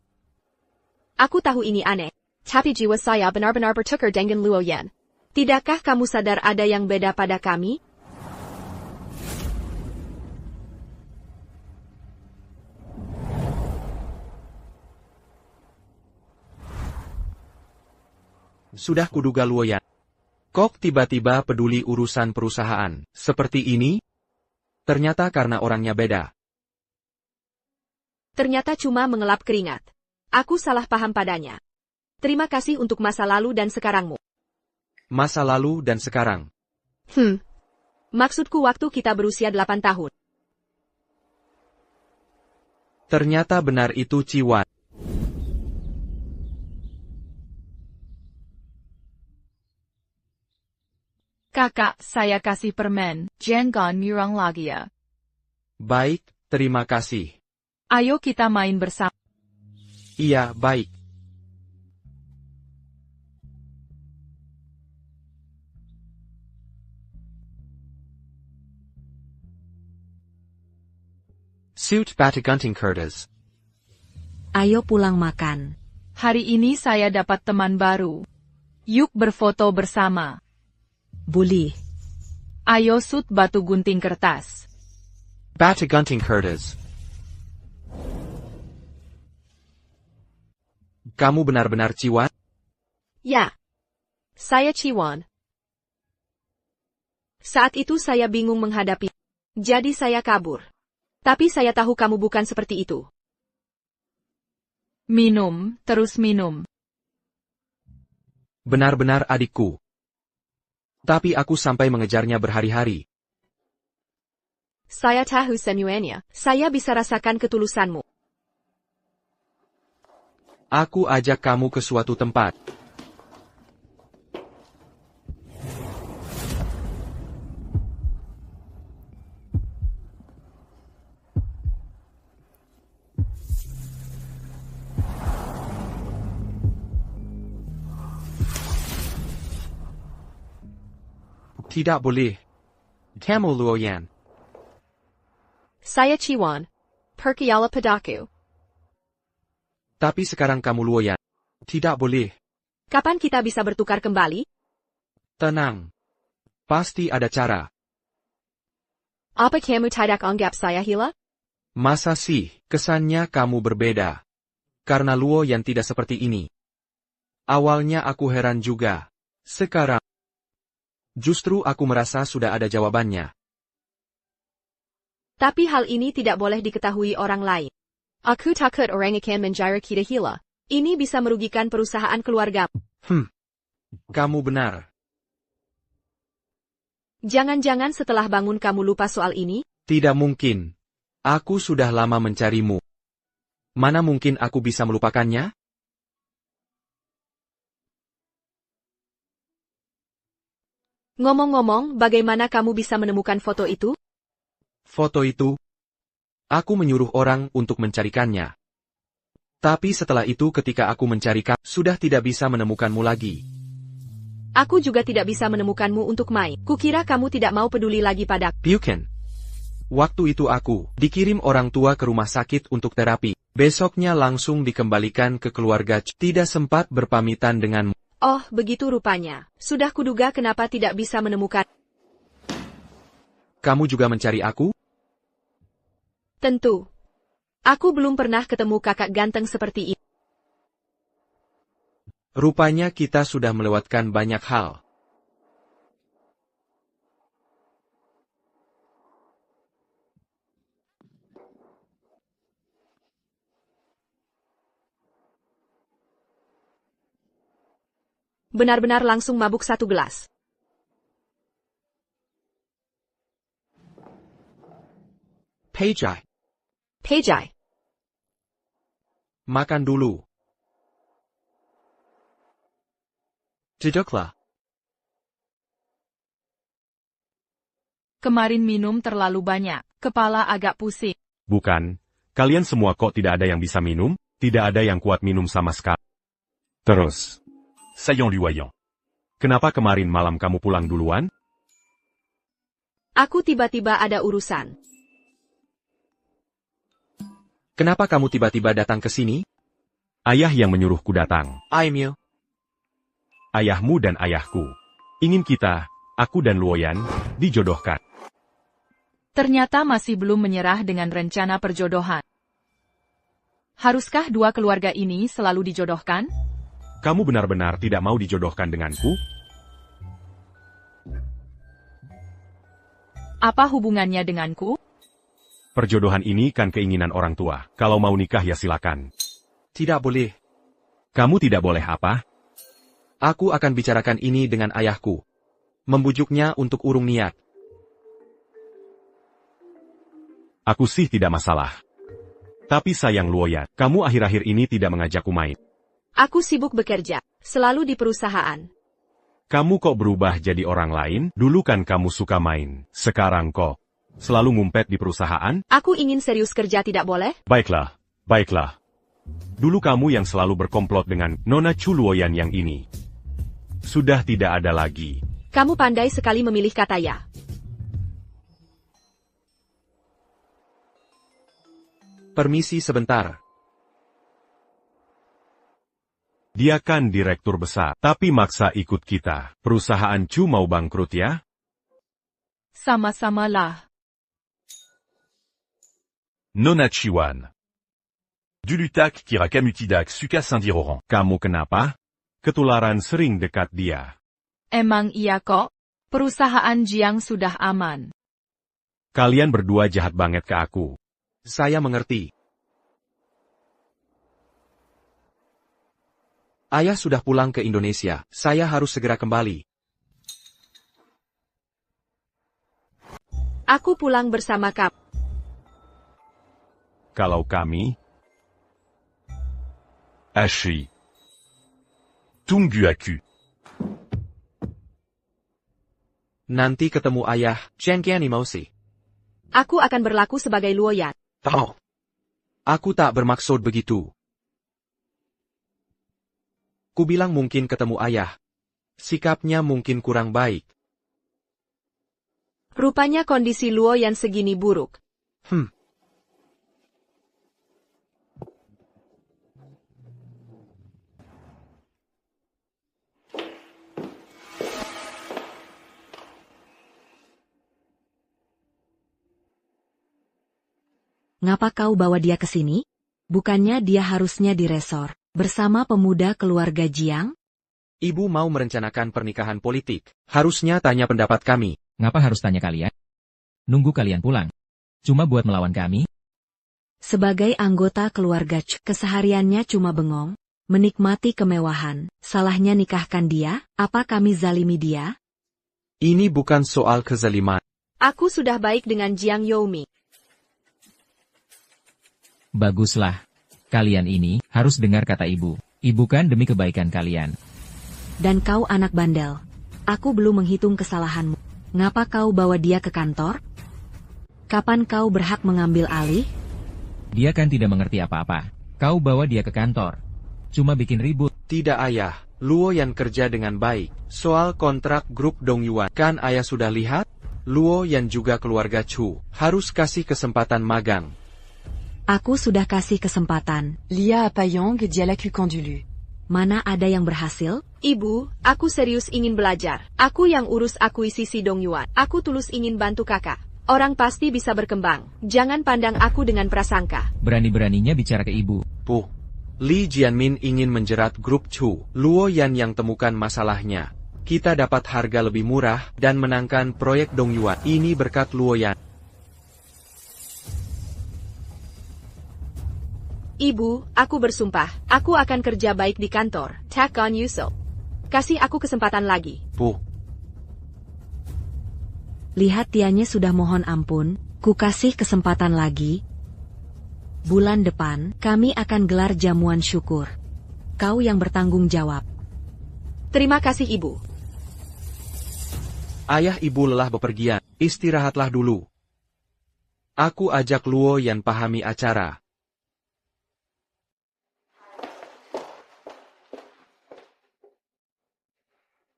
Aku tahu ini aneh. Tapi jiwa saya benar-benar bertukar dengan Luoyan. Tidakkah kamu sadar ada yang beda pada kami? Sudah kuduga Luoyan. Kok tiba-tiba peduli urusan perusahaan seperti ini? Ternyata karena orangnya beda. Ternyata cuma mengelap keringat. Aku salah paham padanya. Terima kasih untuk masa lalu dan sekarangmu. Masa lalu dan sekarang. Maksudku waktu kita berusia 8 tahun. Ternyata benar itu Ciwan. Kakak, saya kasih permen. Jangan mirang lagi ya. Baik, terima kasih. Ayo kita main bersama. Iya, baik. Suit Batagunting Curtis. Ayo pulang makan. Hari ini saya dapat teman baru. Yuk berfoto bersama. Bully. Ayo sut batu gunting kertas. Batagunting Curtis. Kamu benar-benar Ciwan? Ya. Saya Ciwan. Saat itu saya bingung menghadapi. Jadi saya kabur. Tapi saya tahu kamu bukan seperti itu. Minum, terus minum. Benar-benar adikku. Tapi aku sampai mengejarnya berhari-hari. Saya tahu semuanya. Saya bisa rasakan ketulusanmu. Aku ajak kamu ke suatu tempat. Tidak boleh. Kamu Luoyan. Saya Ciwan. Percaya padaku. Tapi sekarang kamu Luoyan. Tidak boleh. Kapan kita bisa bertukar kembali? Tenang. Pasti ada cara. Apa kamu tidak anggap saya gila? Masa sih, kesannya kamu berbeda. Karena Luo yang tidak seperti ini. Awalnya aku heran juga. Sekarang, justru aku merasa sudah ada jawabannya. Tapi hal ini tidak boleh diketahui orang lain. Aku takut orang akan menjara kita gila. Ini bisa merugikan perusahaan keluarga. Kamu benar. Jangan-jangan setelah bangun kamu lupa soal ini? Tidak mungkin. Aku sudah lama mencarimu. Mana mungkin aku bisa melupakannya? Ngomong-ngomong, bagaimana kamu bisa menemukan foto itu? Foto itu? Aku menyuruh orang untuk mencarikannya. Tapi setelah itu ketika aku mencarikan, sudah tidak bisa menemukanmu lagi. Aku juga tidak bisa menemukanmu untuk main. Kukira kamu tidak mau peduli lagi padaku. Bukan. Waktu itu aku dikirim orang tua ke rumah sakit untuk terapi. Besoknya langsung dikembalikan ke keluarga. Tidak sempat berpamitan denganmu. Oh, begitu rupanya. Sudah kuduga kenapa tidak bisa menemukan. Kamu juga mencari aku? Tentu. Aku belum pernah ketemu kakak ganteng seperti ini. Rupanya kita sudah melewatkan banyak hal. Benar-benar langsung mabuk satu gelas. Pejai. Pejai. Makan dulu. Duduklah. Kemarin minum terlalu banyak, kepala agak pusing. Bukan. Kalian semua kok tidak ada yang bisa minum? Tidak ada yang kuat minum sama sekali. Terus. Saillant Luoyant. Kenapa kemarin malam kamu pulang duluan? Aku tiba-tiba ada urusan. Kenapa kamu tiba-tiba datang ke sini? Ayah yang menyuruhku datang. Aimil. Ayahmu dan ayahku. Ingin kita, aku dan Luoyan, dijodohkan. Ternyata masih belum menyerah dengan rencana perjodohan. Haruskah dua keluarga ini selalu dijodohkan? Kamu benar-benar tidak mau dijodohkan denganku? Apa hubungannya denganku? Perjodohan ini kan keinginan orang tua. Kalau mau nikah ya silakan. Tidak boleh. Kamu tidak boleh apa? Aku akan bicarakan ini dengan ayahku. Membujuknya untuk urung niat. Aku sih tidak masalah. Tapi sayang Luoyan, kamu akhir-akhir ini tidak mengajakku main. Aku sibuk bekerja, selalu di perusahaan. Kamu kok berubah jadi orang lain? Dulu kan kamu suka main. Sekarang kok selalu ngumpet di perusahaan? Aku ingin serius kerja, tidak boleh? Baiklah, baiklah. Dulu kamu yang selalu berkomplot dengan Nona Chu Luoyan yang ini. Sudah tidak ada lagi. Kamu pandai sekali memilih kata ya. Permisi sebentar. Dia kan direktur besar, tapi maksa ikut kita. Perusahaan Chu mau bangkrut ya? Sama-samalah. Nona Chiwan. Dulutak kira kamutidak suka Saint-Diroran. Kamu kenapa? Ketularan sering dekat dia. Emang iya kok? Perusahaan Jiang sudah aman. Kalian berdua jahat banget ke aku. Saya mengerti. Ayah sudah pulang ke Indonesia. Saya harus segera kembali. Aku pulang bersama kamu. Kalau kami, Hashi. Tunggu aku. Nanti ketemu ayah, Cengkian emosi. Aku akan berlaku sebagai Luoyan. Tahu. Aku tak bermaksud begitu. Ku bilang mungkin ketemu ayah. Sikapnya mungkin kurang baik. Rupanya kondisi Luoyan segini buruk. Ngapa kau bawa dia ke sini? Bukannya dia harusnya di resor, bersama pemuda keluarga Jiang? Ibu mau merencanakan pernikahan politik. Harusnya tanya pendapat kami. Ngapa harus tanya kalian? Nunggu kalian pulang. Cuma buat melawan kami? Sebagai anggota keluarga Chu, kesehariannya cuma bengong, menikmati kemewahan. Salahnya nikahkan dia? Apa kami zalimi dia? Ini bukan soal kezaliman. Aku sudah baik dengan Jiang Youming. Baguslah. Kalian ini harus dengar kata ibu. Ibu kan demi kebaikan kalian. Dan kau anak bandel. Aku belum menghitung kesalahanmu. Ngapa kau bawa dia ke kantor? Kapan kau berhak mengambil alih? Dia kan tidak mengerti apa-apa. Kau bawa dia ke kantor. Cuma bikin ribut. Tidak ayah, Luo Yan kerja dengan baik. Soal kontrak grup Dongyuan, kan ayah sudah lihat? Luo Yan juga keluarga Chu. Harus kasih kesempatan magang. Aku sudah kasih kesempatan. Lia Apayang dia lakukan dulu. Mana ada yang berhasil? Ibu, aku serius ingin belajar. Aku yang urus akuisisi Dongyuan. Aku tulus ingin bantu kakak. Orang pasti bisa berkembang. Jangan pandang aku dengan prasangka. Berani-beraninya bicara ke ibu. Puh. Li Jianmin ingin menjerat grup Chu. Luo Yan yang temukan masalahnya. Kita dapat harga lebih murah dan menangkan proyek Dongyuan. Ini berkat Luo Yan. Ibu, aku bersumpah. Aku akan kerja baik di kantor. Tak on Yuso. Kasih aku kesempatan lagi. Puh. Lihat Tianya sudah mohon ampun, ku kasih kesempatan lagi. Bulan depan, kami akan gelar jamuan syukur. Kau yang bertanggung jawab. Terima kasih ibu. Ayah ibu lelah bepergian, istirahatlah dulu. Aku ajak Luo Yan pahami acara.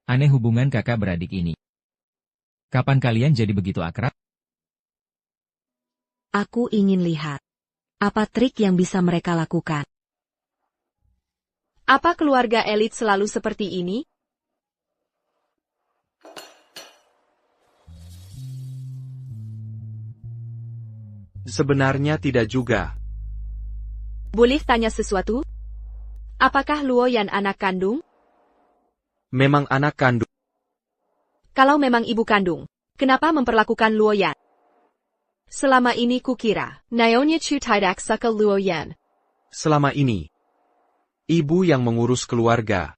Aneh hubungan kakak beradik ini. Kapan kalian jadi begitu akrab? Aku ingin lihat. Apa trik yang bisa mereka lakukan? Apa keluarga elit selalu seperti ini? Sebenarnya tidak juga. Boleh tanya sesuatu? Apakah Luo Yan anak kandung? Memang anak kandung. Kalau memang ibu kandung, kenapa memperlakukan Luo Yan? Selama ini kukira, Naonya Chu tidak suka Luo Yan. Selama ini, ibu yang mengurus keluarga.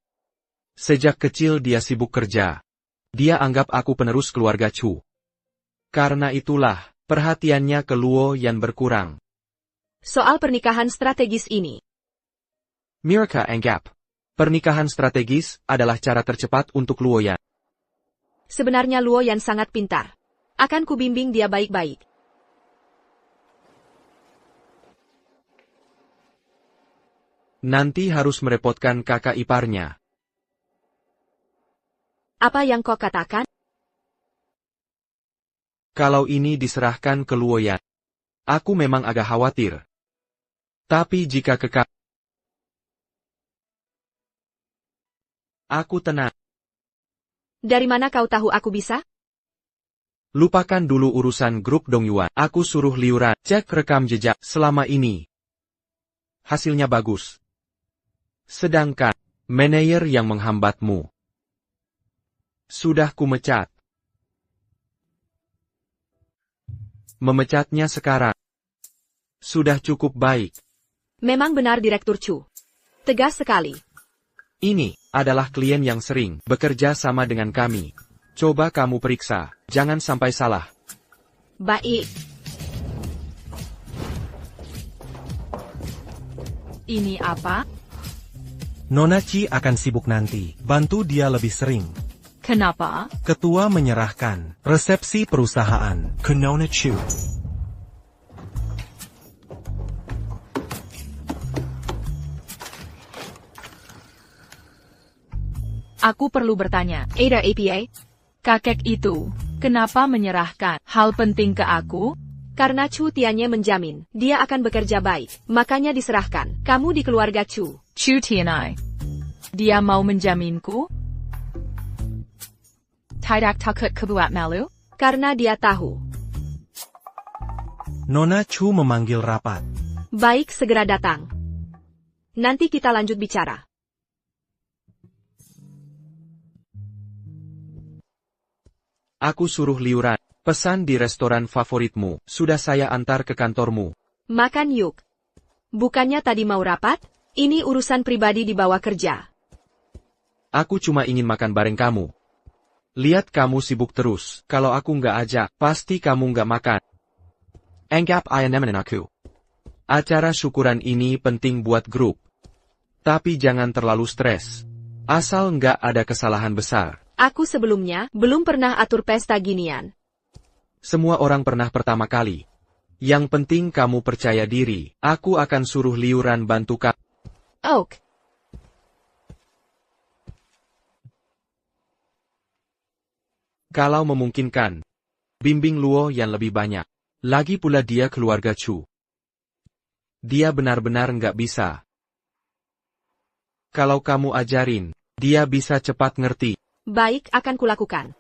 Sejak kecil dia sibuk kerja. Dia anggap aku penerus keluarga Chu. Karena itulah, perhatiannya ke Luo Yan berkurang. Soal pernikahan strategis ini. Mirka anggap, pernikahan strategis adalah cara tercepat untuk Luo Yan. Sebenarnya Luo Yan sangat pintar. Akan kubimbing dia baik-baik. Nanti harus merepotkan kakak iparnya. Apa yang kau katakan? Kalau ini diserahkan ke Luo Yan, aku memang agak khawatir. Tapi jika aku tenang. Dari mana kau tahu aku bisa? Lupakan dulu urusan grup Dongyuan. Aku suruh Liuran cek rekam jejak selama ini. Hasilnya bagus. Sedangkan, manajer yang menghambatmu sudah kumecat. Memecatnya sekarang sudah cukup baik. Memang benar Direktur Chu. Tegas sekali. Ini adalah klien yang sering bekerja sama dengan kami. Coba kamu periksa, jangan sampai salah. Baik. Ini apa? Nona Chi akan sibuk nanti, bantu dia lebih sering. Kenapa? Ketua menyerahkan resepsi perusahaan ke Nona Chu. Aku perlu bertanya. Ada APA? Kakek itu, kenapa menyerahkan hal penting ke aku? Karena Chu Tianye menjamin, dia akan bekerja baik. Makanya diserahkan. Kamu di keluarga Chu. Chu Tianai. Dia mau menjaminku? Tidak takut kebuat malu? Karena dia tahu. Nona Chu memanggil rapat. Baik, segera datang. Nanti kita lanjut bicara. Aku suruh liuran. Pesan di restoran favoritmu. Sudah saya antar ke kantormu. Makan yuk. Bukannya tadi mau rapat? Ini urusan pribadi di bawah kerja. Aku cuma ingin makan bareng kamu. Lihat kamu sibuk terus. Kalau aku nggak ajak, pasti kamu nggak makan. Anggap aja nemenin aku. Acara syukuran ini penting buat grup. Tapi jangan terlalu stres. Asal nggak ada kesalahan besar. Aku sebelumnya belum pernah atur pesta ginian. Semua orang pernah pertama kali. Yang penting kamu percaya diri. Aku akan suruh liuran bantu kamu. Oak. Kalau memungkinkan, bimbing Luo yang lebih banyak. Lagi pula dia keluarga Chu. Dia benar-benar nggak bisa. Kalau kamu ajarin, dia bisa cepat ngerti. Baik, akan kulakukan.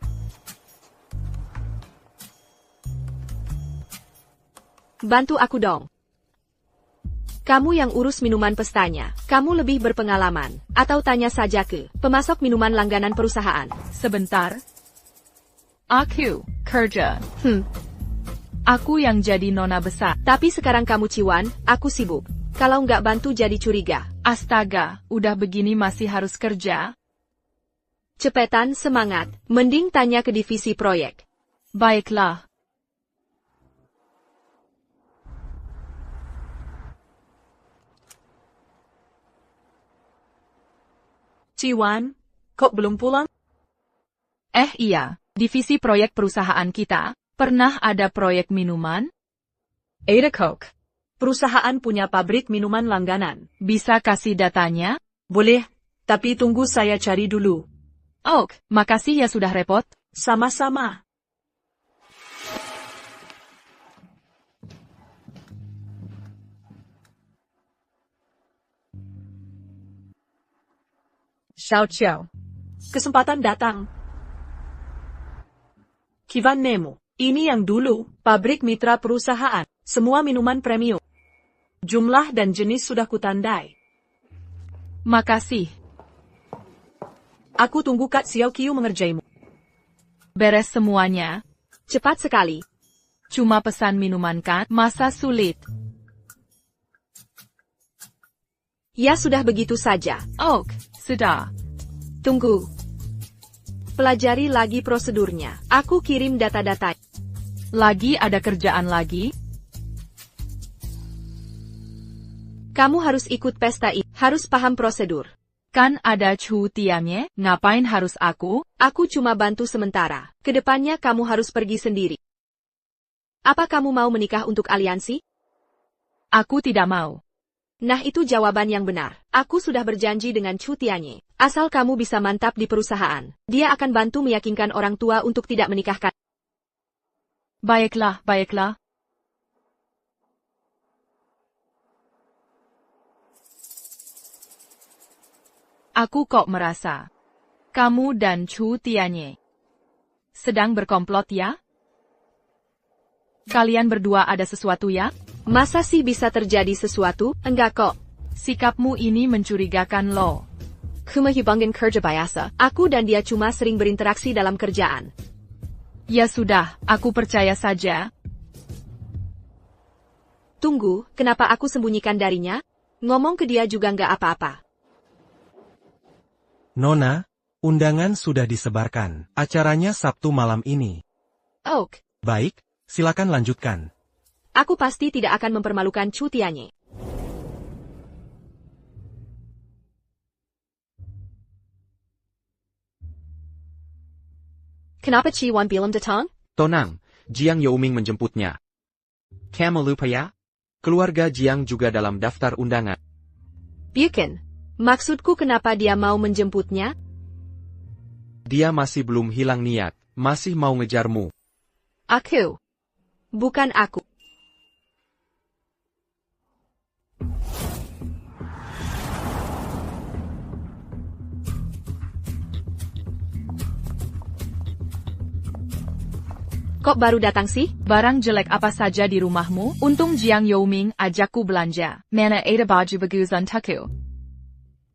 Bantu aku dong. Kamu yang urus minuman pestanya. Kamu lebih berpengalaman. Atau tanya saja ke pemasok minuman langganan perusahaan. Sebentar. Aku kerja. Aku yang jadi nona besar. Tapi sekarang kamu ciwan, aku sibuk. Kalau nggak bantu jadi curiga. Astaga, udah begini masih harus kerja? Cepetan, semangat. Mending tanya ke divisi proyek. Baiklah. Ciwan, kok belum pulang? Iya, divisi proyek perusahaan kita. Pernah ada proyek minuman? Ada Coke. Perusahaan punya pabrik minuman langganan. Bisa kasih datanya? Boleh, tapi tunggu saya cari dulu. Oak, makasih ya sudah repot. Sama-sama. Xiao. Kesempatan datang. Kivan Nemo. Ini yang dulu, pabrik mitra perusahaan. Semua minuman premium. Jumlah dan jenis sudah kutandai. Makasih. Aku tunggu Kak Xiao Qiu mengerjaimu. Beres semuanya. Cepat sekali. Cuma pesan minuman kan? Masa sulit? Ya sudah begitu saja. Oak, sudah. Tunggu. Pelajari lagi prosedurnya. Aku kirim data-data. Lagi ada kerjaan lagi? Kamu harus ikut pesta ini. Harus paham prosedur. Kan ada Chu Tianye, ngapain harus aku? Aku cuma bantu sementara. Kedepannya kamu harus pergi sendiri. Apa kamu mau menikah untuk aliansi? Aku tidak mau. Nah itu jawaban yang benar. Aku sudah berjanji dengan Chu Tianye. Asal kamu bisa mantap di perusahaan, dia akan bantu meyakinkan orang tua untuk tidak menikahkan. Baiklah, baiklah. Aku kok merasa kamu dan Chu Tianye sedang berkomplot ya? Kalian berdua ada sesuatu ya? Masa sih bisa terjadi sesuatu? Enggak kok. Sikapmu ini mencurigakan loh. Kumahibangin kerja biasa. Aku dan dia cuma sering berinteraksi dalam kerjaan. Ya sudah, aku percaya saja. Tunggu, kenapa aku sembunyikan darinya? Ngomong ke dia juga nggak apa-apa. Nona, undangan sudah disebarkan. Acaranya Sabtu malam ini. Oak. Baik, silakan lanjutkan. Aku pasti tidak akan mempermalukan Chu Tianye. Kenapa Ciwan belum datang? Tonang, Jiang Youming menjemputnya. Kamu lupa ya? Keluarga Jiang juga dalam daftar undangan. Bukan. Maksudku kenapa dia mau menjemputnya? Dia masih belum hilang niat, masih mau ngejarmu. Aku. Bukan aku. Kok baru datang sih? Barang jelek apa saja di rumahmu? Untung Jiang Youming ajakku belanja. Mana ada baju bagus untukku.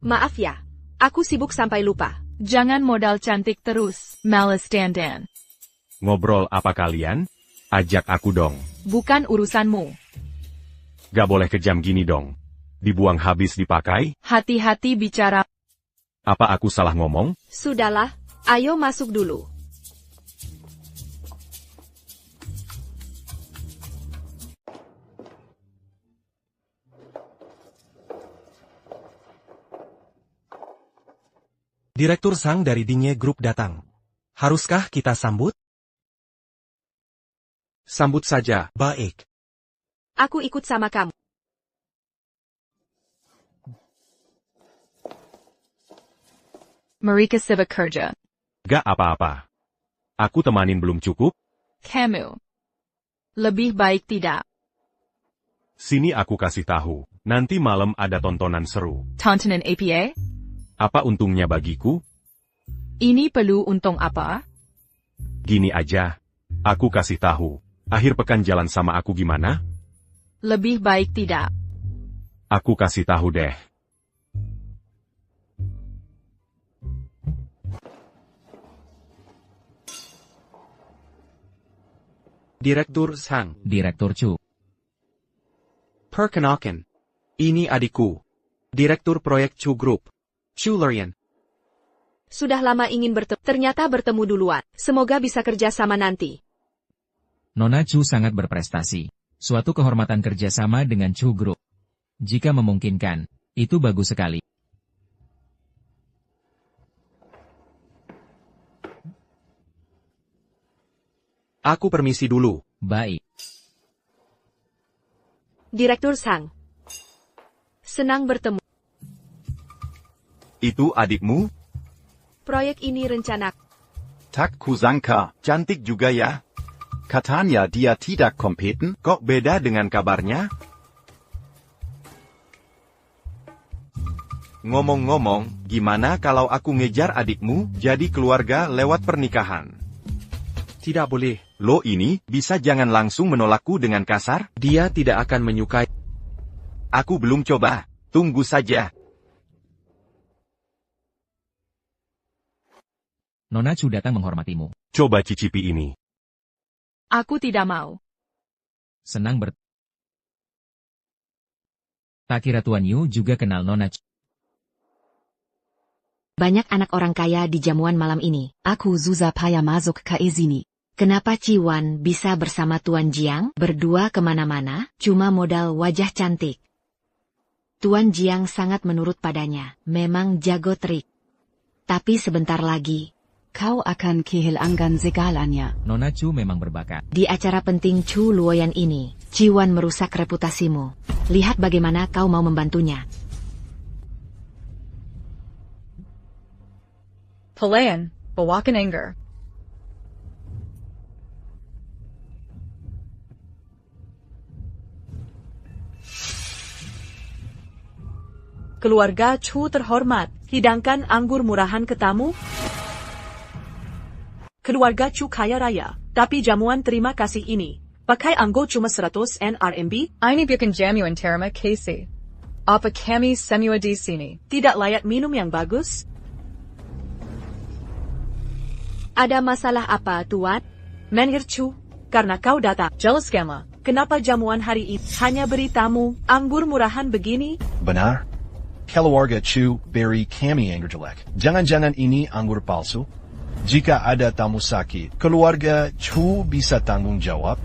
Maaf ya, aku sibuk sampai lupa. Jangan modal cantik terus, malas dandan. Ngobrol apa kalian? Ajak aku dong. Bukan urusanmu. Gak boleh kejam gini dong. Dibuang habis dipakai? Hati-hati bicara. Apa aku salah ngomong? Sudahlah, ayo masuk dulu. Direktur Sang dari Dinye Group datang. Haruskah kita sambut? Sambut saja. Baik. Aku ikut sama kamu. Mereka sibuk kerja. Gak apa-apa. Aku temanin belum cukup? Kamu. Lebih baik tidak. Sini aku kasih tahu. Nanti malam ada tontonan seru. Tontonan APA? Apa untungnya bagiku? Ini perlu untung apa? Gini aja. Aku kasih tahu. Akhir pekan jalan sama aku gimana? Lebih baik tidak. Aku kasih tahu deh. Direktur Sang. Direktur Chu. Perkenalkan. Ini adikku. Direktur proyek Chu Group. Chu Lurian. Sudah lama ingin bertemu, ternyata bertemu duluan. Semoga bisa kerja sama nanti. Nona Chu sangat berprestasi. Suatu kehormatan kerjasama dengan Chu Group. Jika memungkinkan, itu bagus sekali. Aku permisi dulu. Baik. Direktur Sang. Senang bertemu. Itu adikmu? Proyek ini rencana. Tak kusangka. Cantik juga ya. Katanya dia tidak kompeten. Kok beda dengan kabarnya? Ngomong-ngomong, gimana kalau aku ngejar adikmu jadi keluarga lewat pernikahan? Tidak boleh. Lo ini, bisa jangan langsung menolakku dengan kasar? Dia tidak akan menyukai. Aku belum coba. Tunggu saja. Nona Chu datang menghormatimu. Coba cicipi ini. Aku tidak mau. Senang Tak kira Tuan Yu juga kenal Nona Chu. Banyak anak orang kaya di jamuan malam ini. Aku Zuza Paya masuk ke sini. Kenapa Ciwan bisa bersama Tuan Jiang berdua kemana-mana, cuma modal wajah cantik? Tuan Jiang sangat menurut padanya, memang jago trik. Tapi sebentar lagi, kau akan kehilangan segalanya. Nona Chu memang berbakat. Di acara penting Chu Luoyan ini, Ciwan merusak reputasimu. Lihat bagaimana kau mau membantunya. Pelayan, bawakan anger. Keluarga Chu terhormat, hidangkan anggur murahan ke tamu. Keluarga Chu kaya raya, tapi jamuan terima kasih ini. Pakai anggur cuma 100 RMB. Ini bukan jamuan terima kasih. Apa kami semua di sini? Tidak layak minum yang bagus? Ada masalah apa, Tuan? Menir Chu, karena kau datang. Jelas kamu. Kenapa jamuan hari ini hanya beri tamu anggur murahan begini? Benar. Keluarga Chu beri kami anggur jelek. Jangan-jangan ini anggur palsu? Jika ada tamu sakit, keluarga Chu bisa tanggung jawab?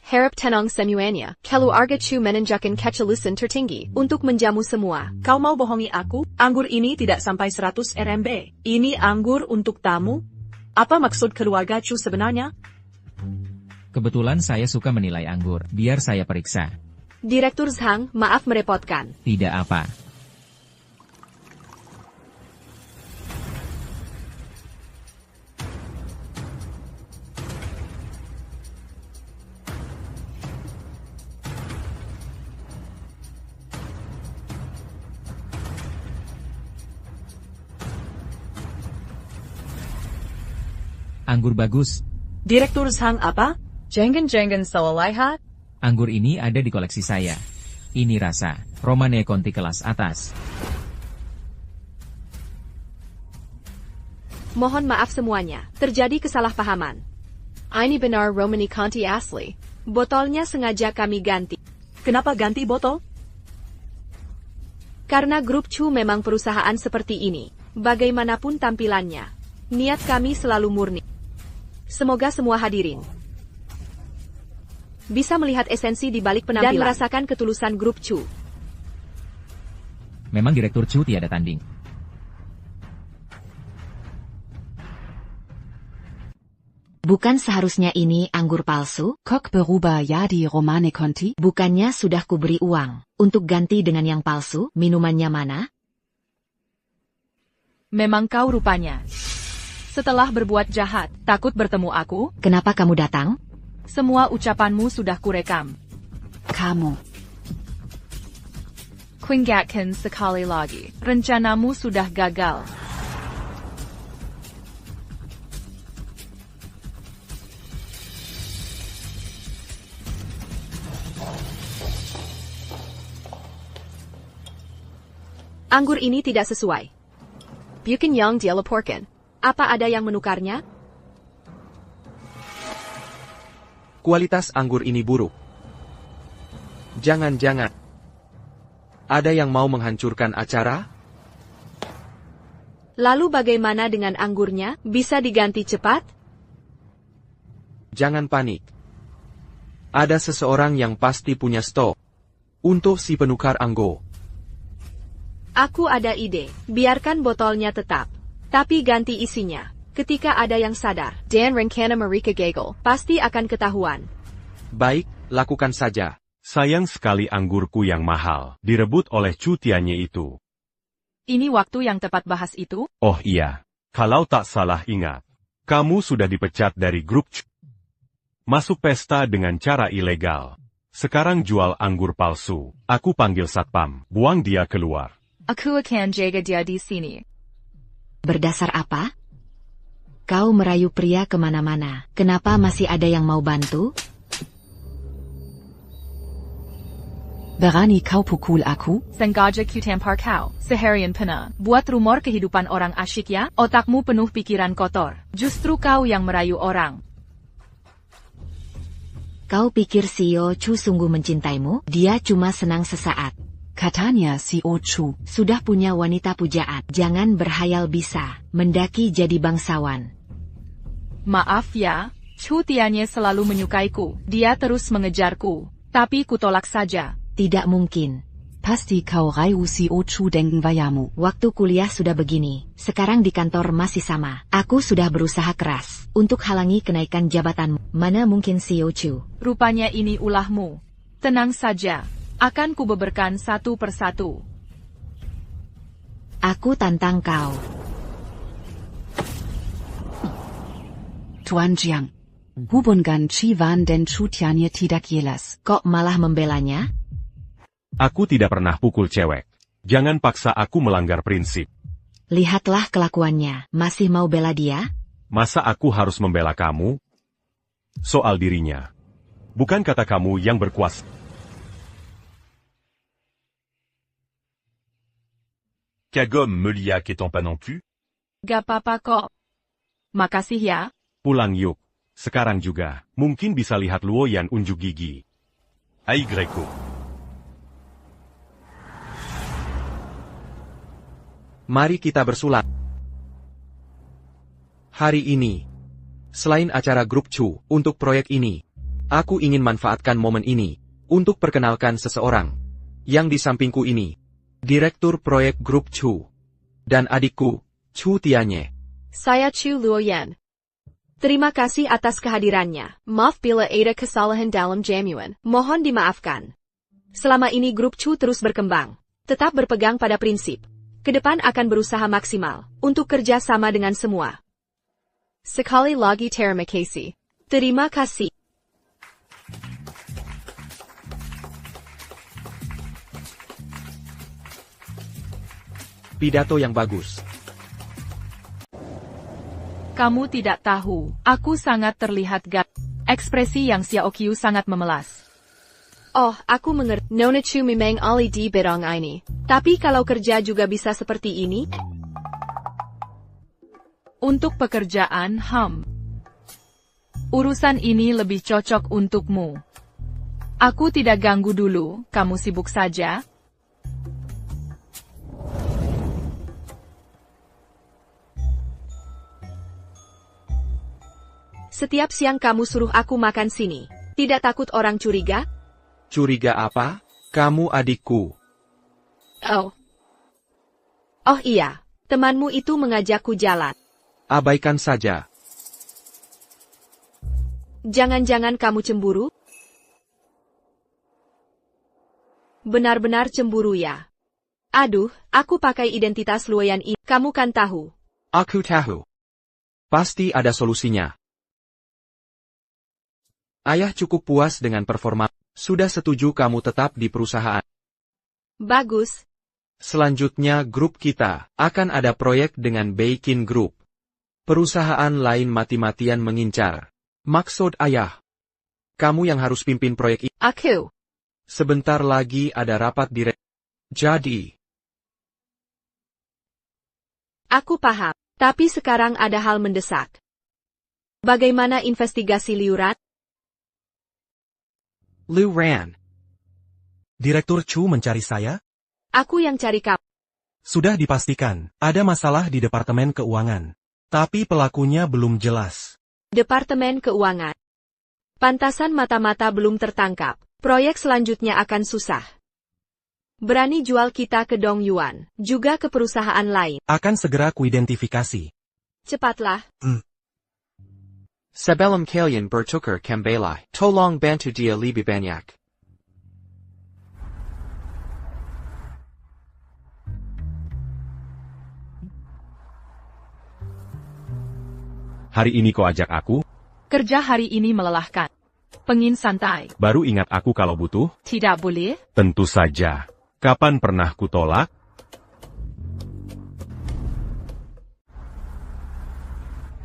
Harap tenang semuanya, keluarga Chu menunjukkan kecelusan tertinggi untuk menjamu semua. Kau mau bohongi aku? Anggur ini tidak sampai 100 RMB. Ini anggur untuk tamu? Apa maksud keluarga Chu sebenarnya? Kebetulan saya suka menilai anggur, biar saya periksa. Direktur Zhang, maaf merepotkan. Tidak apa. Anggur bagus. Direktur Sang apa? Jangan-jangan salah lihat? Anggur ini ada di koleksi saya. Ini rasa Romane Conti kelas atas. Mohon maaf semuanya, terjadi kesalahpahaman. Ini benar Romane Conti asli. Botolnya sengaja kami ganti. Kenapa ganti botol? Karena grup Chu memang perusahaan seperti ini. Bagaimanapun tampilannya, niat kami selalu murni. Semoga semua hadirin bisa melihat esensi di balik penampilan dan merasakan ketulusan grup Chu. Memang Direktur Chu tiada tanding. Bukan seharusnya ini anggur palsu? Kok berubah jadi Romane Conti? Bukannya sudah kuberi uang untuk ganti dengan yang palsu? Minumannya mana? Memang kau rupanya. Setelah berbuat jahat, takut bertemu aku? Kenapa kamu datang? Semua ucapanmu sudah kurekam. Kamu. Kuingatkan sekali lagi, rencanamu sudah gagal. Anggur ini tidak sesuai. Bukan yang dia laporkan. Apa ada yang menukarnya? Kualitas anggur ini buruk. Jangan-jangan ada yang mau menghancurkan acara? Lalu bagaimana dengan anggurnya? Bisa diganti cepat? Jangan panik. Ada seseorang yang pasti punya stok untuk si penukar anggur. Aku ada ide. Biarkan botolnya tetap, tapi ganti isinya. Ketika ada yang sadar, dan rencana mereka gagal, pasti akan ketahuan. Baik, lakukan saja. Sayang sekali anggurku yang mahal, direbut oleh Chu Tianye itu. Ini waktu yang tepat bahas itu? Oh iya, kalau tak salah ingat, kamu sudah dipecat dari grup Chu. Masuk pesta dengan cara ilegal. Sekarang jual anggur palsu. Aku panggil satpam, buang dia keluar. Aku akan jaga dia di sini. Berdasar apa? Kau merayu pria kemana-mana. Kenapa masih ada yang mau bantu? Berani kau pukul aku? Sengaja ku tampar kau, seharian penuh. Buat rumor kehidupan orang asyik ya? Otakmu penuh pikiran kotor. Justru kau yang merayu orang. Kau pikir CEO Chu sungguh mencintaimu? Dia cuma senang sesaat. Katanya CEO Chu sudah punya wanita pujaan. Jangan berhayal bisa mendaki jadi bangsawan. Maaf ya, Chu Tianye selalu menyukaiku. Dia terus mengejarku, tapi kutolak saja. Tidak mungkin. Pasti kau rayu CEO Chu dengen wayamu. Waktu kuliah sudah begini, sekarang di kantor masih sama. Aku sudah berusaha keras untuk halangi kenaikan jabatanmu. Mana mungkin CEO Chu? Rupanya ini ulahmu. Tenang saja. Akan kubeberkan satu persatu. Aku tantang kau. Tuan Jiang, hubungan Chiwan dan Chu Tianye tidak jelas. Kok malah membelanya? Aku tidak pernah pukul cewek. Jangan paksa aku melanggar prinsip. Lihatlah kelakuannya. Masih mau bela dia? Masa aku harus membela kamu? Soal dirinya. Bukan kata kamu yang berkuasa. Kagom Meliak étant pas non plus? Gak apa-apa kok. Makasih ya. Pulang yuk. Sekarang juga. Mungkin bisa lihat Luoyan unjuk gigi. Ay Greco. Mari kita bersulat. Hari ini, selain acara grup Chu, untuk proyek ini, aku ingin manfaatkan momen ini untuk perkenalkan seseorang yang di sampingku ini. Direktur proyek grup Chu. Dan adikku, Chu Tianye. Saya Chu Luoyan. Terima kasih atas kehadirannya. Maaf bila ada kesalahan dalam jamuan. Mohon dimaafkan. Selama ini grup Chu terus berkembang. Tetap berpegang pada prinsip. Kedepan akan berusaha maksimal untuk kerja sama dengan semua. Sekali lagi terima kasih. Terima kasih. Pidato yang bagus. Kamu tidak tahu, aku sangat terlihat gak. Ekspresi yang Xiaoqiu sangat memelas. Oh, aku mengerti. Nona Chu memang ahli di bidang ini. Tapi kalau kerja juga bisa seperti ini? Untuk pekerjaan, urusan ini lebih cocok untukmu. Aku tidak ganggu dulu, kamu sibuk saja. Setiap siang kamu suruh aku makan sini. Tidak takut orang curiga? Curiga apa? Kamu adikku. Oh iya, temanmu itu mengajakku jalan. Abaikan saja. Jangan-jangan kamu cemburu? Benar-benar cemburu ya? Aduh, aku pakai identitas Luoyan ini. Kamu kan tahu. Aku tahu. Pasti ada solusinya. Ayah cukup puas dengan performa. Sudah setuju kamu tetap di perusahaan. Bagus. Selanjutnya grup kita akan ada proyek dengan Baikin Group. Perusahaan lain mati-matian mengincar. Maksud ayah. Kamu yang harus pimpin proyek ini. Aku. Sebentar lagi ada rapat direk. Jadi. Aku paham. Tapi sekarang ada hal mendesak. Bagaimana investigasi Liu Ran? Liu Ran. Direktur Chu mencari saya? Aku yang cari kamu. Sudah dipastikan, ada masalah di Departemen Keuangan. Tapi pelakunya belum jelas. Departemen Keuangan. Pantasan mata-mata belum tertangkap. Proyek selanjutnya akan susah. Berani jual kita ke Dong Yuan, juga ke perusahaan lain. Akan segera kuidentifikasi. Cepatlah. Sebelum kalian bertukar kembali, tolong bantu dia lebih banyak. Hari ini kau ajak aku? Kerja hari ini melelahkan. Pengin santai. Baru ingat aku kalau butuh? Tidak boleh? Tentu saja. Kapan pernah kutolak?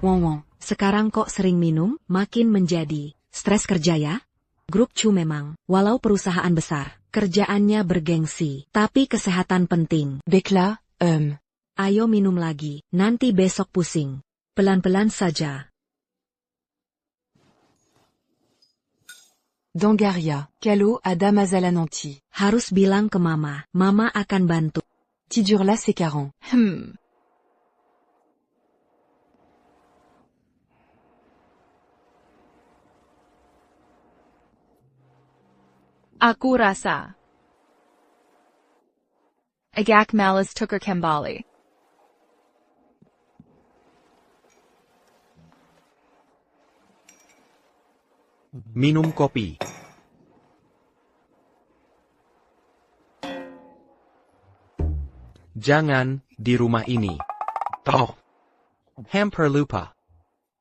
Wong, sekarang kok sering minum, makin menjadi stres kerja ya? Grup Chu memang, walau perusahaan besar, kerjaannya bergengsi, tapi kesehatan penting. Dekla, Ayo minum lagi, nanti besok pusing. Pelan-pelan saja. Dangaria, Kalo à Damazalananti. Harus bilang ke mama, mama akan bantu. Tidurla Sekaran. Aku rasa. Agak malas tukar kembali. Minum kopi. Jangan, di rumah ini. Hampir lupa.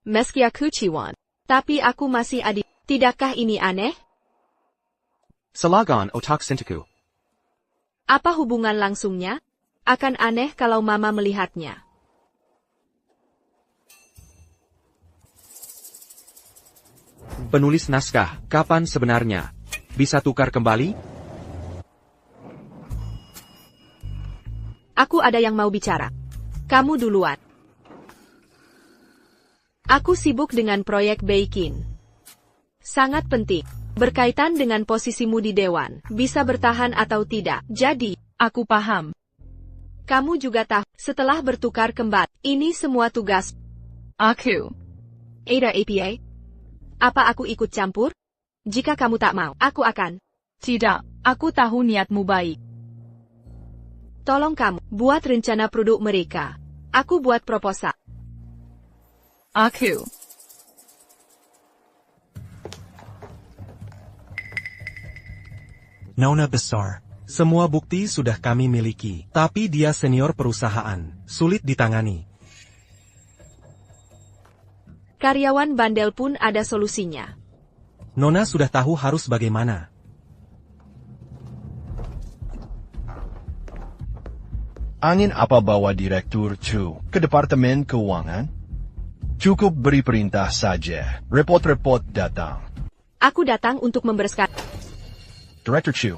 Meski aku ciwan. Tapi aku masih adik. Tidakkah ini aneh? Salagan otak sintaku. Apa hubungan langsungnya? Akan aneh kalau mama melihatnya. Penulis naskah, kapan sebenarnya? Bisa tukar kembali? Aku ada yang mau bicara. Kamu duluan. Aku sibuk dengan proyek Baikin. Sangat penting. Berkaitan dengan posisimu di Dewan. Bisa bertahan atau tidak. Jadi, aku paham. Kamu juga tahu, setelah bertukar kembali, ini semua tugas. Aku. Ada APA? Apa aku ikut campur? Jika kamu tak mau, aku akan. Tidak, aku tahu niatmu baik. Tolong kamu, buat rencana produk mereka. Aku buat proposal. Aku. Nona besar. Semua bukti sudah kami miliki, tapi dia senior perusahaan, sulit ditangani. Karyawan bandel pun ada solusinya. Nona sudah tahu harus bagaimana. Angin apa bawa Direktur Chu ke Departemen Keuangan? Cukup beri perintah saja. Repot-repot datang. Aku datang untuk membereskan. Director Chu,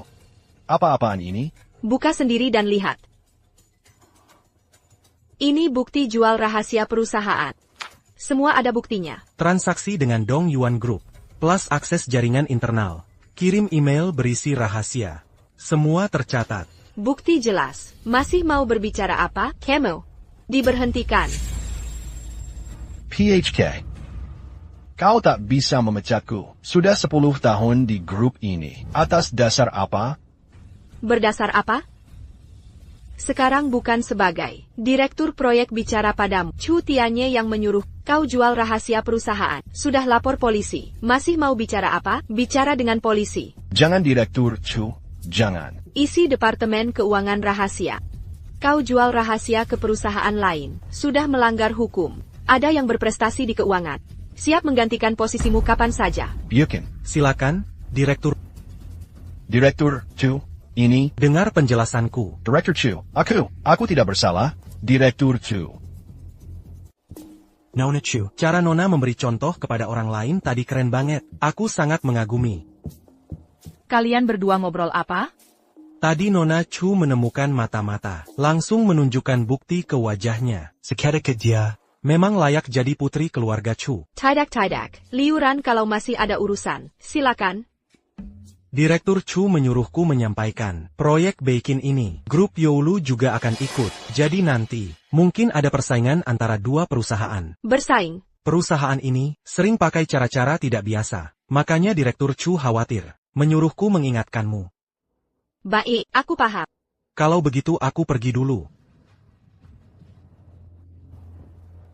apa-apaan ini? Buka sendiri dan lihat. Ini bukti jual rahasia perusahaan. Semua ada buktinya. Transaksi dengan Dong Yuan Group, plus akses jaringan internal. Kirim email berisi rahasia. Semua tercatat. Bukti jelas. Masih mau berbicara apa, Kemo? Diberhentikan. PHK. Kau tak bisa memecatku. Sudah 10 tahun di grup ini. Atas dasar apa? Berdasar apa? Sekarang bukan sebagai direktur proyek bicara padamu. Chu Tianye yang menyuruh kau jual rahasia perusahaan. Sudah lapor polisi. Masih mau bicara apa? Bicara dengan polisi. Jangan Direktur Chu, jangan. Isi Departemen Keuangan rahasia. Kau jual rahasia ke perusahaan lain. Sudah melanggar hukum. Ada yang berprestasi di keuangan. Siap menggantikan posisimu kapan saja. Yukin. Silakan, Direktur. Direktur Chu, ini. Dengar penjelasanku. Direktur Chu, aku tidak bersalah. Direktur Chu. Nona Chu, cara Nona memberi contoh kepada orang lain tadi keren banget. Aku sangat mengagumi. Kalian berdua ngobrol apa? Tadi Nona Chu menemukan mata-mata, langsung menunjukkan bukti ke wajahnya. Seketika dia memang layak jadi putri keluarga Chu. Tidak. Liuran kalau masih ada urusan. Silakan. Direktur Chu menyuruhku menyampaikan proyek Beikin ini. Grup Youlu juga akan ikut. Jadi nanti, mungkin ada persaingan antara dua perusahaan. Bersaing? Perusahaan ini sering pakai cara-cara tidak biasa. Makanya Direktur Chu khawatir. Menyuruhku mengingatkanmu. Baik, aku paham. Kalau begitu aku pergi dulu.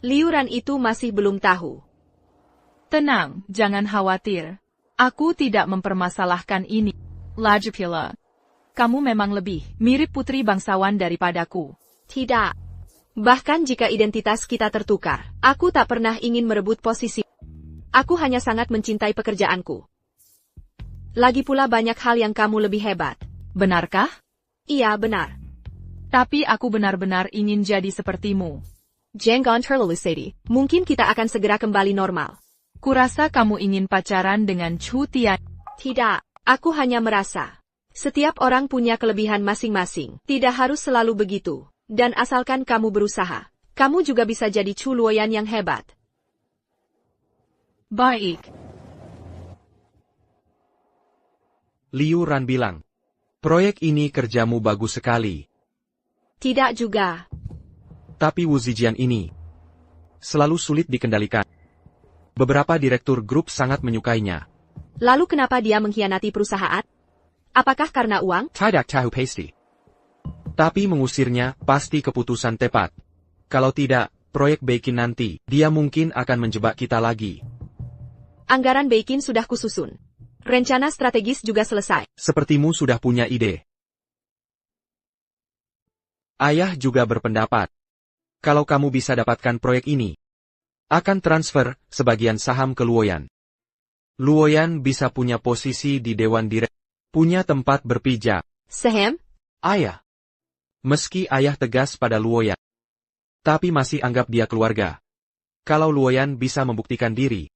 Liuran itu masih belum tahu. Tenang, jangan khawatir. Aku tidak mempermasalahkan ini. Lagi pula, kamu memang lebih mirip putri bangsawan daripadaku. Tidak. Bahkan jika identitas kita tertukar, aku tak pernah ingin merebut posisi. Aku hanya sangat mencintai pekerjaanku. Lagi pula banyak hal yang kamu lebih hebat. Benarkah? Iya, benar. Tapi aku benar-benar ingin jadi sepertimu. Jangan terlalu sedih. Mungkin kita akan segera kembali normal. Kurasa kamu ingin pacaran dengan Chu Tian. Tidak, aku hanya merasa. Setiap orang punya kelebihan masing-masing. Tidak harus selalu begitu. Dan asalkan kamu berusaha, kamu juga bisa jadi Chu Luoyan yang hebat. Baik. Liu Ran bilang, proyek ini kerjamu bagus sekali. Tidak juga. Tapi Wu Zijian ini selalu sulit dikendalikan. Beberapa direktur grup sangat menyukainya. Lalu kenapa dia mengkhianati perusahaan? Apakah karena uang? Tidak tahu pasti. Tapi mengusirnya pasti keputusan tepat. Kalau tidak, proyek Beikin nanti, dia mungkin akan menjebak kita lagi. Anggaran Beikin sudah kususun. Rencana strategis juga selesai. Sepertimu sudah punya ide. Ayah juga berpendapat. Kalau kamu bisa dapatkan proyek ini, akan transfer sebagian saham ke Luoyan. Luoyan bisa punya posisi di Dewan Direktur, punya tempat berpijak. Sehem? Ayah. Meski ayah tegas pada Luoyan, tapi masih anggap dia keluarga. Kalau Luoyan bisa membuktikan diri,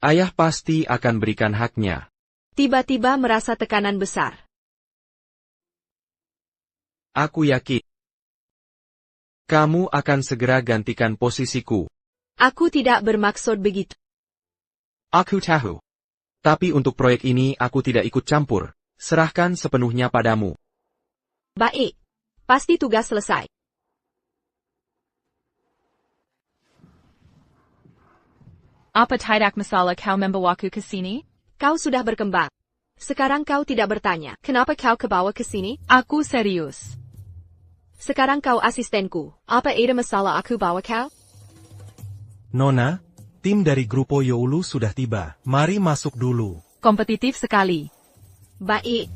ayah pasti akan berikan haknya. Tiba-tiba merasa tekanan besar. Aku yakin kamu akan segera gantikan posisiku. Aku tidak bermaksud begitu. Aku tahu. Tapi untuk proyek ini aku tidak ikut campur. Serahkan sepenuhnya padamu. Baik. Pasti tugas selesai. Apa tidak masalah kau membawaku ke sini? Kau sudah berkembang. Sekarang kau tidak bertanya, kenapa kau kebawa ke sini? Aku serius. Sekarang kau asistenku. Apa ada masalah aku bawa kau? Nona, tim dari Grupo Youlu sudah tiba. Mari masuk dulu. Kompetitif sekali. Baik.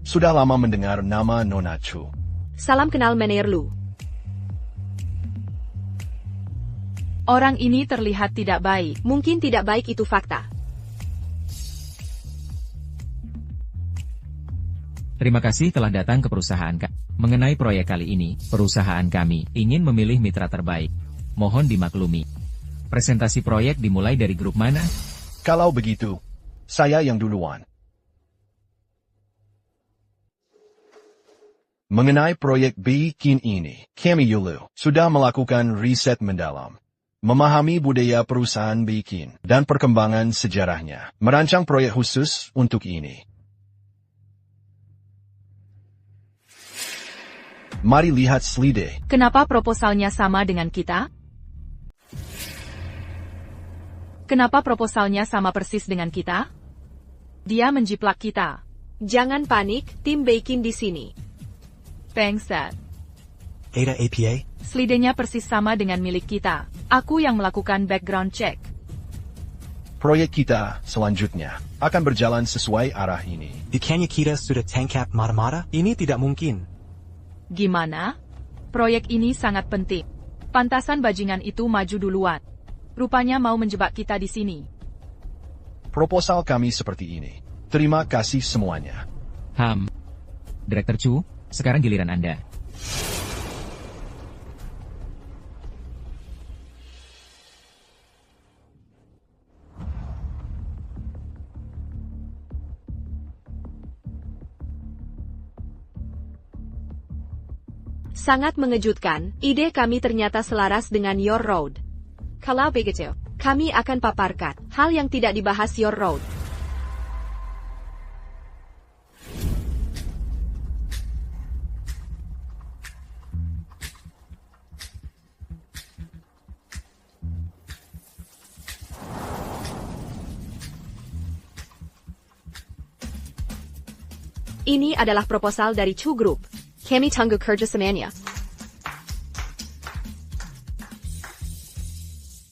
Sudah lama mendengar nama Nona Chu. Salam kenal Mener Lu. Orang ini terlihat tidak baik. Mungkin tidak baik itu fakta. Terima kasih telah datang ke perusahaan kami. Mengenai proyek kali ini, perusahaan kami ingin memilih mitra terbaik. Mohon dimaklumi. Presentasi proyek dimulai dari grup mana? Kalau begitu, saya yang duluan. Mengenai proyek bikin ini, kami dulu sudah melakukan riset mendalam. Memahami budaya perusahaan bikin dan perkembangan sejarahnya. Merancang proyek khusus untuk ini. Mari lihat slide. Kenapa proposalnya sama dengan kita? Kenapa proposalnya sama persis dengan kita? Dia menjiplak kita. Jangan panik, tim Baikin di sini. Bangsat. Ada APA? Slidenya persis sama dengan milik kita. Aku yang melakukan background check. Proyek kita selanjutnya akan berjalan sesuai arah ini. Bukannya kita sudah tangkap mata-mata? Ini tidak mungkin. Gimana? Proyek ini sangat penting. Pantasan bajingan itu maju duluan. Rupanya mau menjebak kita di sini. Proposal kami seperti ini. Terima kasih semuanya. Direktur Chu, sekarang giliran Anda. Sangat mengejutkan, ide kami ternyata selaras dengan Your Road. Kalau begitu, kami akan paparkan hal yang tidak dibahas Your Road. Ini adalah proposal dari Chu Group. Kami tunggu kerjasamanya.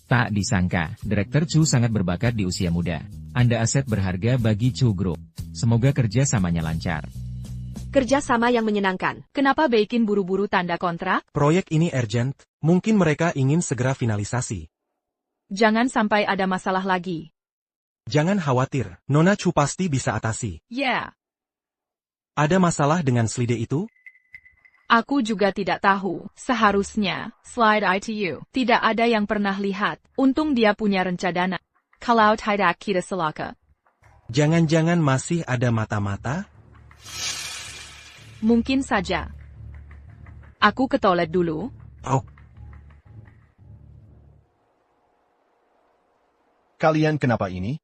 Tak disangka, Direktur Chu sangat berbakat di usia muda. Anda aset berharga bagi Chu Group. Semoga kerjasamanya lancar. Kerjasama yang menyenangkan. Kenapa Baikin buru-buru tanda kontrak? Proyek ini urgent, mungkin mereka ingin segera finalisasi. Jangan sampai ada masalah lagi. Jangan khawatir, Nona Chu pasti bisa atasi. Yeah. Ada masalah dengan slide itu? Aku juga tidak tahu. Seharusnya, slide ITU. Tidak ada yang pernah lihat. Untung dia punya rencana. Kalau tidak kita celaka. Jangan-jangan masih ada mata-mata? Mungkin saja. Aku ke toilet dulu. Oh. Kalian kenapa ini?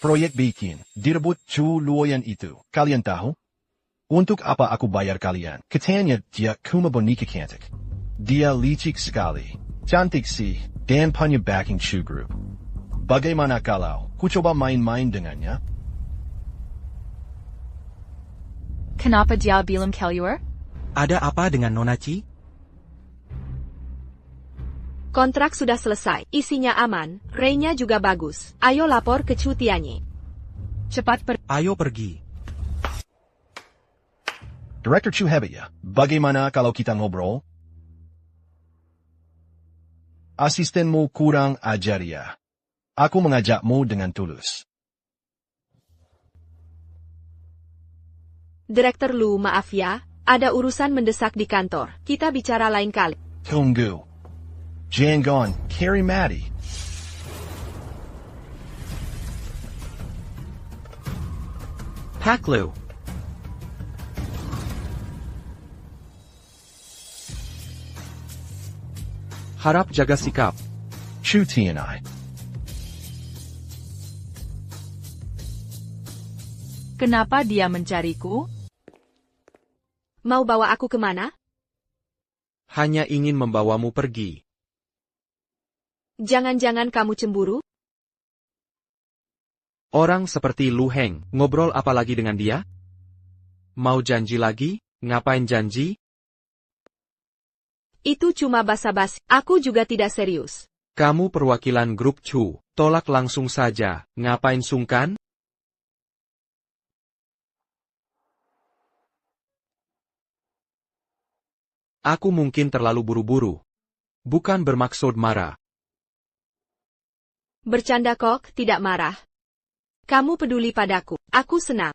Proyek bikin, direbut Chu Luoyan itu. Kalian tahu? Untuk apa aku bayar kalian? Katanya dia cuma boneka cantik. Dia licik sekali. Cantik sih, dan punya backing Chu Group. Bagaimana kalau ku coba main-main dengannya? Kenapa dia bilang keluar? Ada apa dengan Nona Chi? Kontrak sudah selesai, isinya aman, raynya juga bagus. Ayo lapor ke Chu Tianyi. Cepat Ayo pergi. Director Chu hebat ya. Bagaimana kalau kita ngobrol? Asistenmu kurang ajar ya. Aku mengajakmu dengan tulus. Direktur Lu, maaf ya, ada urusan mendesak di kantor. Kita bicara lain kali. Tunggu. Jangan, Carrie Maddie. Pak Lu. Harap jaga sikap. Chu Tianyi. Kenapa dia mencariku? Mau bawa aku kemana? Hanya ingin membawamu pergi. Jangan-jangan kamu cemburu? Orang seperti Lu Heng, ngobrol apa lagi dengan dia? Mau janji lagi? Ngapain janji? Itu cuma basa-basi. Aku juga tidak serius. Kamu perwakilan grup Chu. Tolak langsung saja. Ngapain sungkan? Aku mungkin terlalu buru-buru. Bukan bermaksud marah. Bercanda kok, tidak marah. Kamu peduli padaku. Aku senang.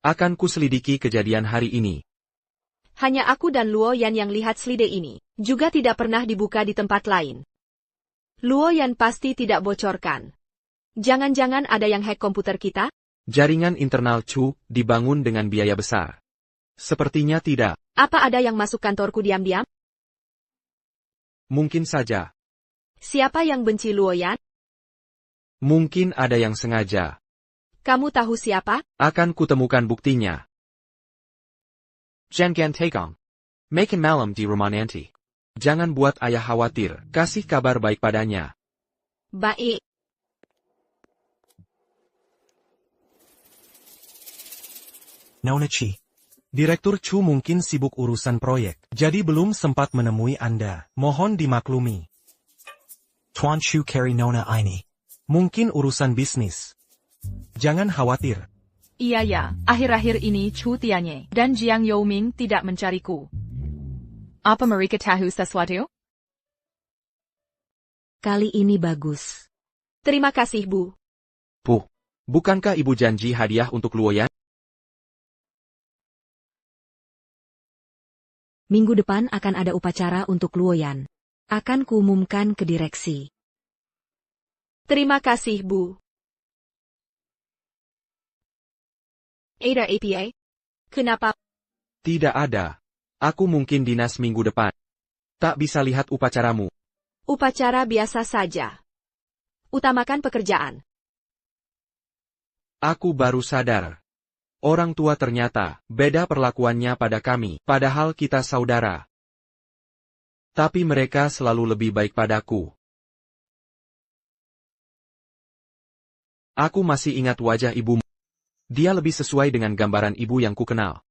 Akan kuselidiki kejadian hari ini. Hanya aku dan Luo Yan yang lihat slide ini. Juga tidak pernah dibuka di tempat lain. Luo Yan pasti tidak bocorkan. Jangan-jangan ada yang hack komputer kita? Jaringan internal Chu dibangun dengan biaya besar. Sepertinya tidak. Apa ada yang masuk kantorku diam-diam? Mungkin saja. Siapa yang benci Luo Yan? Mungkin ada yang sengaja. Kamu tahu siapa? Akan kutemukan buktinya. Jangan tekong. Makin malam di rumah nanti. Jangan buat ayah khawatir. Kasih kabar baik padanya. Baik. Nona Chi. Direktur Chu mungkin sibuk urusan proyek, jadi belum sempat menemui Anda. Mohon dimaklumi. Tuan Chu carry Nona ini. Mungkin urusan bisnis. Jangan khawatir. Iya ya, akhir-akhir ini Chu Tianye dan Jiang Youming tidak mencariku. Apa mereka tahu sesuatu? Kali ini bagus. Terima kasih, Bu. Bu, bukankah Ibu janji hadiah untuk Luo Yan? Minggu depan akan ada upacara untuk Luo Yan. Akan kuumumkan ke direksi. Terima kasih, Bu. Ada APA? Kenapa? Tidak ada. Aku mungkin dinas minggu depan. Tak bisa lihat upacaramu. Upacara biasa saja. Utamakan pekerjaan. Aku baru sadar. Orang tua ternyata beda perlakuannya pada kami, padahal kita saudara. Tapi mereka selalu lebih baik padaku. Aku masih ingat wajah ibumu. Dia lebih sesuai dengan gambaran ibu yang kukenal.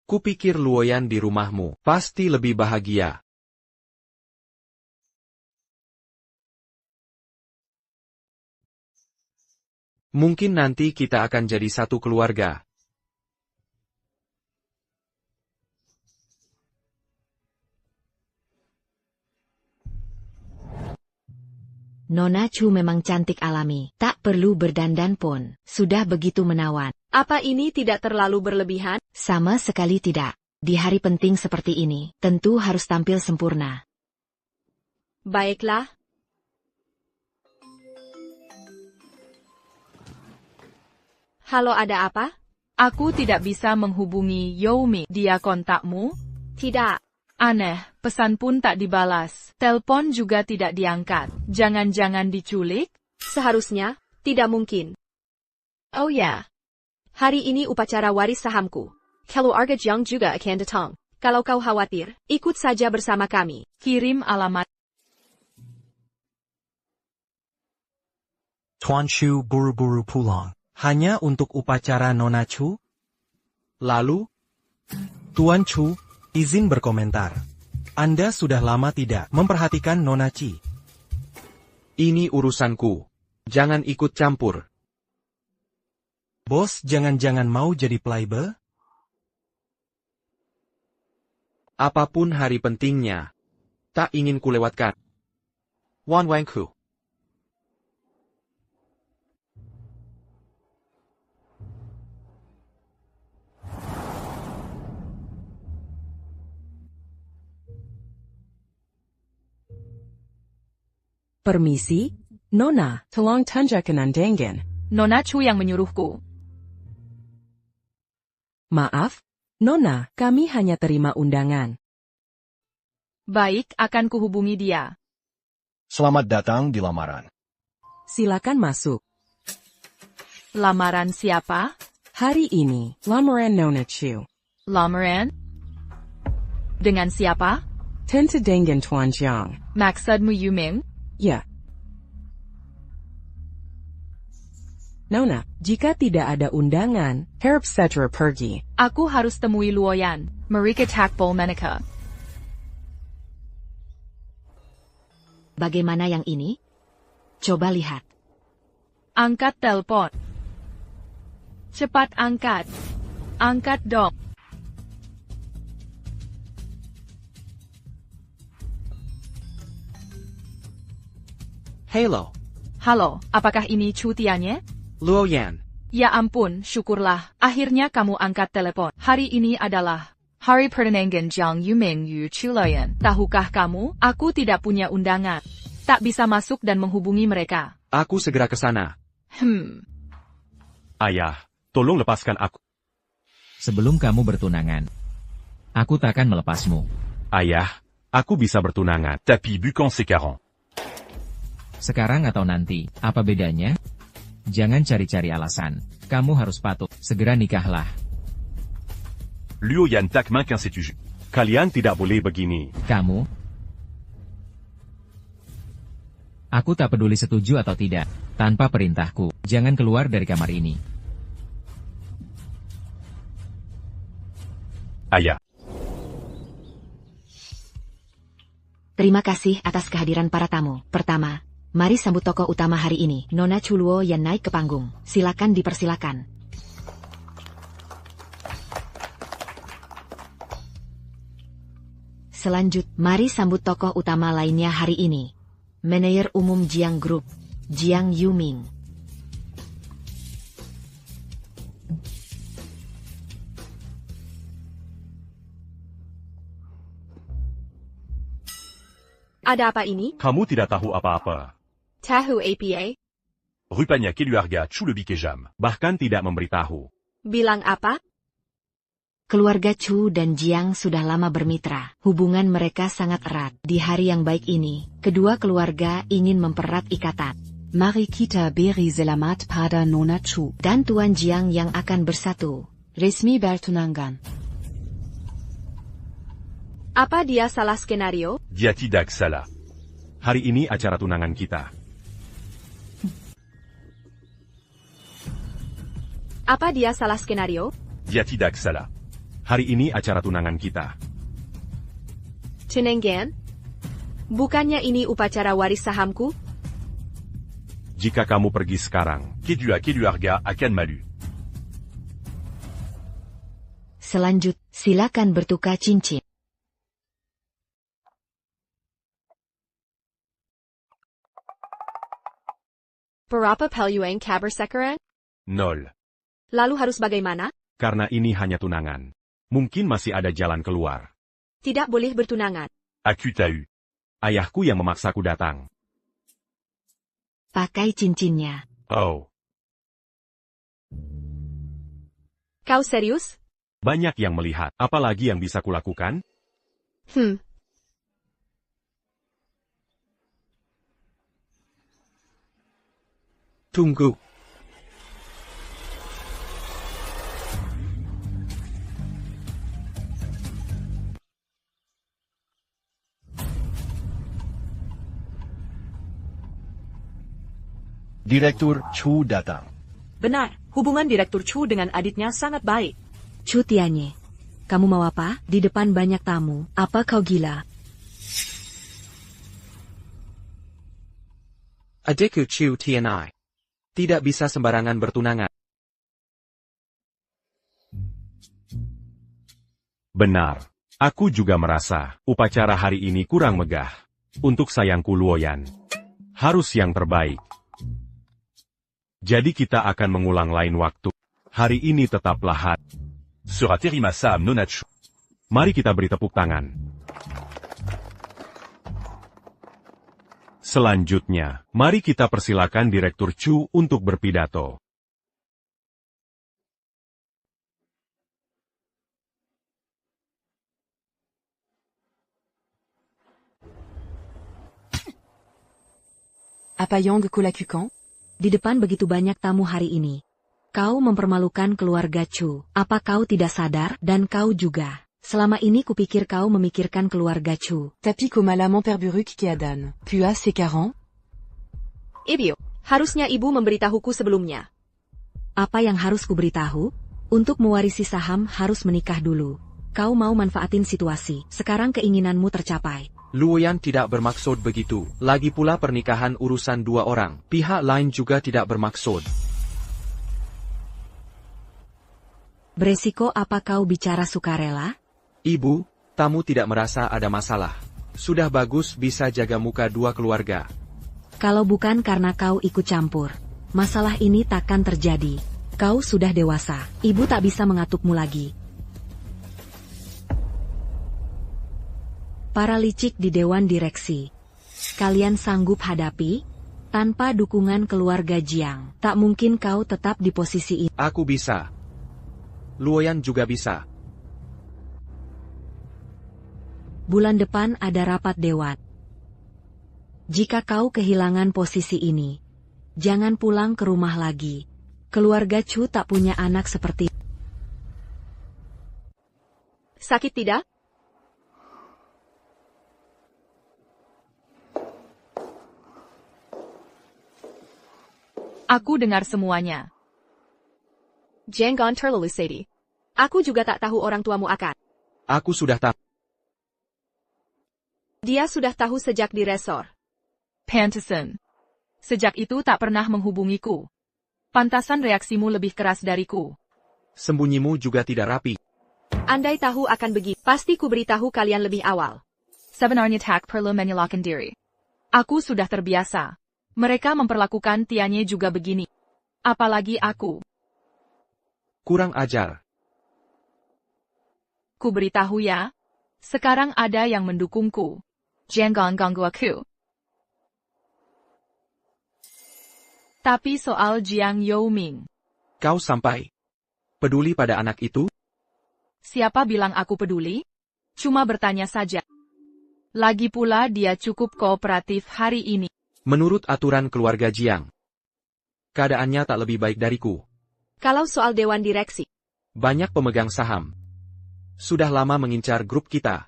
Kupikir Luo Yan di rumahmu pasti lebih bahagia. Mungkin nanti kita akan jadi satu keluarga. Nona Chu memang cantik alami, tak perlu berdandan pun, sudah begitu menawan. Apa ini tidak terlalu berlebihan? Sama sekali tidak. Di hari penting seperti ini, tentu harus tampil sempurna. Baiklah. Halo, ada apa? Aku tidak bisa menghubungi Youmi. Dia kontakmu? Tidak. Aneh, pesan pun tak dibalas. Telepon juga tidak diangkat. Jangan-jangan diculik? Seharusnya, tidak mungkin. Oh ya. Hari ini upacara waris sahamku. Keluarga Jiang juga akan datang. Kalau kau khawatir, ikut saja bersama kami. Kirim alamat. Tuan Chu buru-buru pulang. Hanya untuk upacara Nona Chu? Lalu? Tuan Chu, izin berkomentar. Anda sudah lama tidak memperhatikan Nona Chi. Ini urusanku. Jangan ikut campur. Bos jangan-jangan mau jadi playboy? Apapun hari pentingnya. Tak ingin kulewatkan. Wan Wangku. Permisi, Nona, tolong tunjukkan undangan. Nona Chu yang menyuruhku. Maaf, Nona, kami hanya terima undangan. Baik, akan kuhubungi dia. Selamat datang di lamaran. Silakan masuk. Lamaran siapa? Hari ini, lamaran Nona Chu. Lamaran? Dengan siapa? Tenta dengan Tuan Jiang. Maksudmu Youming? Ya. Nona, jika tidak ada undangan, harap segera pergi. Aku harus temui Luo Yan. Mereka takbol menika. Bagaimana yang ini? Coba lihat. Angkat telepon. Cepat angkat. Angkat dong. Halo. Halo, apakah ini Chu Tianye? Luo Yan. Ya ampun, syukurlah, akhirnya kamu angkat telepon. Hari ini adalah hari pertunangan Jiang Yuming Yu Chuloyan. Tahukah kamu, aku tidak punya undangan. Tak bisa masuk dan menghubungi mereka. Aku segera ke sana. Ayah, tolong lepaskan aku. Sebelum kamu bertunangan, aku takkan melepasmu. Ayah, aku bisa bertunangan. Tapi bukan sekarang. Sekarang atau nanti, apa bedanya? Jangan cari-cari alasan. Kamu harus patuh. Segera nikahlah. Luo Yan tak makin setuju. Kalian tidak boleh begini. Kamu? Aku tak peduli setuju atau tidak. Tanpa perintahku, jangan keluar dari kamar ini. Ayah. Terima kasih atas kehadiran para tamu. Pertama, mari sambut tokoh utama hari ini, Nona Chu Luo yang naik ke panggung. Silakan dipersilakan. Selanjut, mari sambut tokoh utama lainnya hari ini. Manajer Umum Jiang Group, Jiang Yuming. Ada apa ini? Kamu tidak tahu apa-apa. Tahu apa? Rupanya keluarga Chu lebih kejam. Bahkan tidak memberitahu. Bilang apa? Keluarga Chu dan Jiang sudah lama bermitra. Hubungan mereka sangat erat. Di hari yang baik ini, kedua keluarga ingin mempererat ikatan. Mari kita beri selamat pada Nona Chu dan Tuan Jiang yang akan bersatu. Resmi bertunangan. Apa dia salah skenario? Dia tidak salah. Hari ini acara tunangan kita. Apa dia salah skenario? Dia tidak salah. Hari ini acara tunangan kita. Tunangan? Bukannya ini upacara waris sahamku? Jika kamu pergi sekarang, kedua keluarga akan malu. Selanjut, silakan bertukar cincin. Berapa peluang kabar sekarang? 0. Lalu harus bagaimana? Karena ini hanya tunangan. Mungkin masih ada jalan keluar. Tidak boleh bertunangan. Aku tahu. Ayahku yang memaksaku datang. Pakai cincinnya. Oh. Kau serius? Banyak yang melihat. Apalagi yang bisa kulakukan? Tunggu. Direktur Chu datang. Benar, hubungan Direktur Chu dengan adiknya sangat baik. Chu Tianye, kamu mau apa? Di depan banyak tamu, apa kau gila? Adikku Chu Tianai. Tidak bisa sembarangan bertunangan. Benar. Aku juga merasa, upacara hari ini kurang megah. Untuk sayangku Luoyan. Harus yang terbaik. Jadi kita akan mengulang lain waktu. Hari ini tetaplah Sera terima saham Nona Chu. Mari kita beri tepuk tangan. Selanjutnya, mari kita persilakan Direktur Chu untuk berpidato. Apa yang kulakukan? Di depan begitu banyak tamu hari ini. Kau mempermalukan keluarga Chu. Apa kau tidak sadar? Dan kau juga. Selama ini kupikir kau memikirkan keluarga Chu. Tapi comme la Montperburuk qui adane. Puis à ses 40? Ibu, harusnya ibu memberitahuku sebelumnya. Apa yang harus kuberitahu? Untuk mewarisi saham harus menikah dulu. Kau mau manfaatin situasi. Sekarang keinginanmu tercapai. Luoyan tidak bermaksud begitu. Lagi pula pernikahan urusan dua orang. Pihak lain juga tidak bermaksud. Beresiko apa kau bicara sukarela? Ibu, tamu tidak merasa ada masalah. Sudah bagus bisa jaga muka dua keluarga. Kalau bukan karena kau ikut campur, masalah ini takkan terjadi. Kau sudah dewasa, ibu tak bisa mengatukmu lagi. Para licik di Dewan Direksi. Kalian sanggup hadapi? Tanpa dukungan keluarga Jiang, tak mungkin kau tetap di posisi ini. Aku bisa. Luoyan juga bisa. Bulan depan ada rapat dewan. Jika kau kehilangan posisi ini, jangan pulang ke rumah lagi. Keluarga Chu tak punya anak seperti. Sakit tidak? Aku dengar semuanya. Jangan terlalu sedih. Aku juga tak tahu orang tuamu akan. Aku sudah tahu. Dia sudah tahu sejak di resor. Pantesan. Sejak itu tak pernah menghubungiku. Pantasan reaksimu lebih keras dariku. Sembunyimu juga tidak rapi. Andai tahu akan begitu, pasti ku beritahu kalian lebih awal. Sebenarnya tak perlu menyalahkan diri. Aku sudah terbiasa. Mereka memperlakukan Tianye juga begini. Apalagi aku. Kurang ajar. Ku beritahu ya. Sekarang ada yang mendukungku. Jangan ganggu aku. Tapi soal Jiang Youming. Kau sampai peduli pada anak itu? Siapa bilang aku peduli? Cuma bertanya saja. Lagi pula dia cukup kooperatif hari ini. Menurut aturan keluarga Jiang, keadaannya tak lebih baik dariku. Kalau soal Dewan Direksi, banyak pemegang saham. Sudah lama mengincar grup kita.